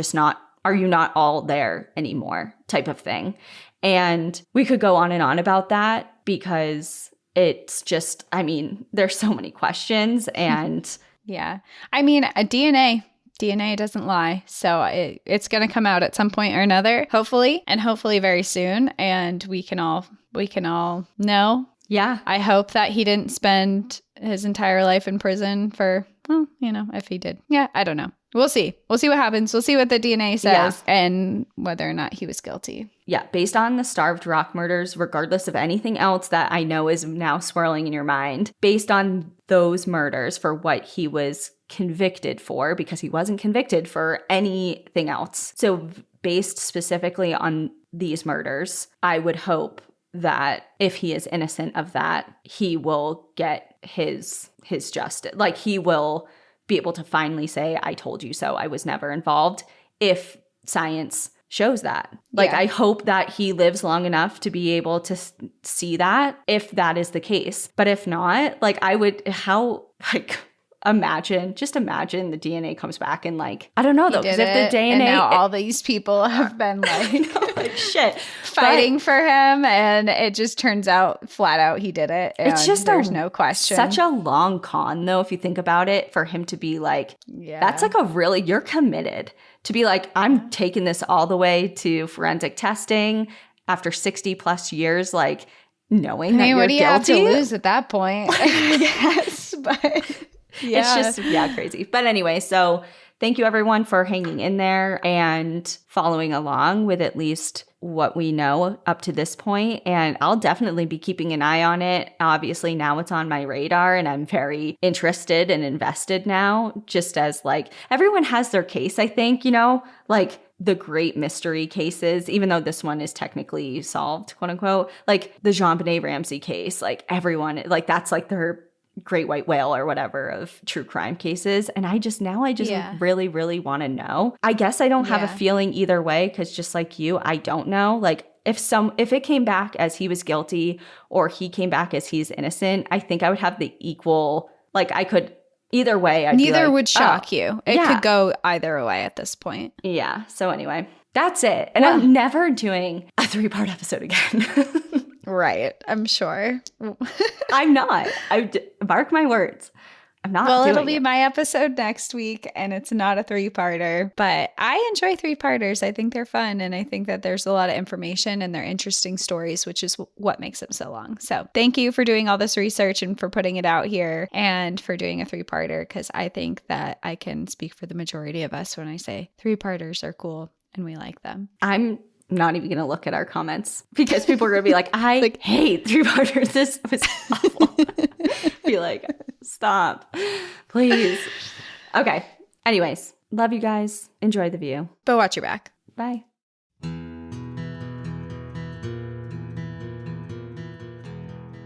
not all there anymore, type of thing. And we could go on and on about that because it's just, I mean, there's so many questions. And yeah, I mean, DNA doesn't lie. So it's going to come out at some point or another, hopefully, and hopefully very soon. And we can all know. Yeah. I hope that he didn't spend his entire life in prison for, well, you know, if he did. Yeah, I don't know. We'll see. We'll see what happens. We'll see what the DNA says and whether or not he was guilty. Yeah, based on the Starved Rock murders, regardless of anything else that I know is now swirling in your mind, based on those murders for what he was convicted for, because he wasn't convicted for anything else. So based specifically on these murders, I would hope that if he is innocent of that, he will get his justice. Like, he will be able to finally say, I told you so, I was never involved, if science shows that. Like, I hope that he lives long enough to be able to see that, if that is the case. But if not, like, imagine the DNA comes back and like, I don't know though, because if the DNA, and now all these people have been like shit fighting for him, and it just turns out flat out he did it. And it's just there's no question. Such a long con though, if you think about it, for him to be like, that's like you're committed to be like, I'm taking this all the way to forensic testing after 60 plus years, like knowing that you're guilty. What do you have to lose at that point? I guess, but. Yeah. It's just, crazy. But anyway, so thank you everyone for hanging in there and following along with at least what we know up to this point. And I'll definitely be keeping an eye on it. Obviously, now it's on my radar and I'm very interested and invested now, just as like everyone has their case, I think, you know, like the great mystery cases, even though this one is technically solved, quote unquote, like the JonBenet Ramsey case, like everyone, like that's like their great white whale or whatever of true crime cases. And I just really, really want to know. I guess I don't have a feeling either way, because just like you, I don't know. Like if it came back as he was guilty or he came back as he's innocent, I think I would have the equal, like I could either way. Neither would shock you. It could go either way at this point. Yeah. So anyway, that's it. And I'm never doing a 3-part episode again. Right. I'm sure. I'm not. Mark my words. I'm not. Well, it'll be my episode next week, and it's not a 3-parter, but I enjoy 3-parters. I think they're fun, and I think that there's a lot of information and they're interesting stories, which is what makes them so long. So thank you for doing all this research and for putting it out here and for doing a 3-parter, because I think that I can speak for the majority of us when I say 3-parters are cool and we like them. I'm not even going to look at our comments because people are going to be like, I hate 3-parters. This was awful. Be like, stop, please. Okay. Anyways, love you guys. Enjoy the view. But watch your back. Bye.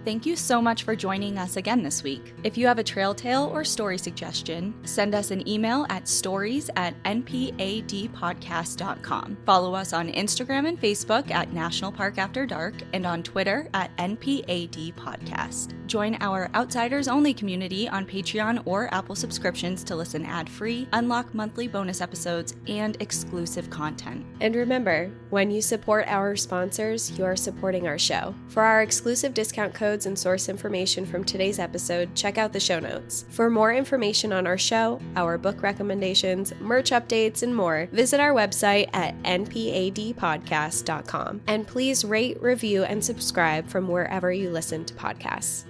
Thank you so much for joining us again this week. If you have a trail tale or story suggestion, send us an email at stories@npadpodcast.com. Follow us on Instagram and Facebook at National Park After Dark and on Twitter at NPAD Podcast. Join our Outsiders Only community on Patreon or Apple subscriptions to listen ad-free, unlock monthly bonus episodes, and exclusive content. And remember, when you support our sponsors, you are supporting our show. For our exclusive discount codes and source information from today's episode, check out the show notes. For more information on our show, our book recommendations, merch updates, and more, visit our website at npadpodcast.com. And please rate, review, and subscribe from wherever you listen to podcasts.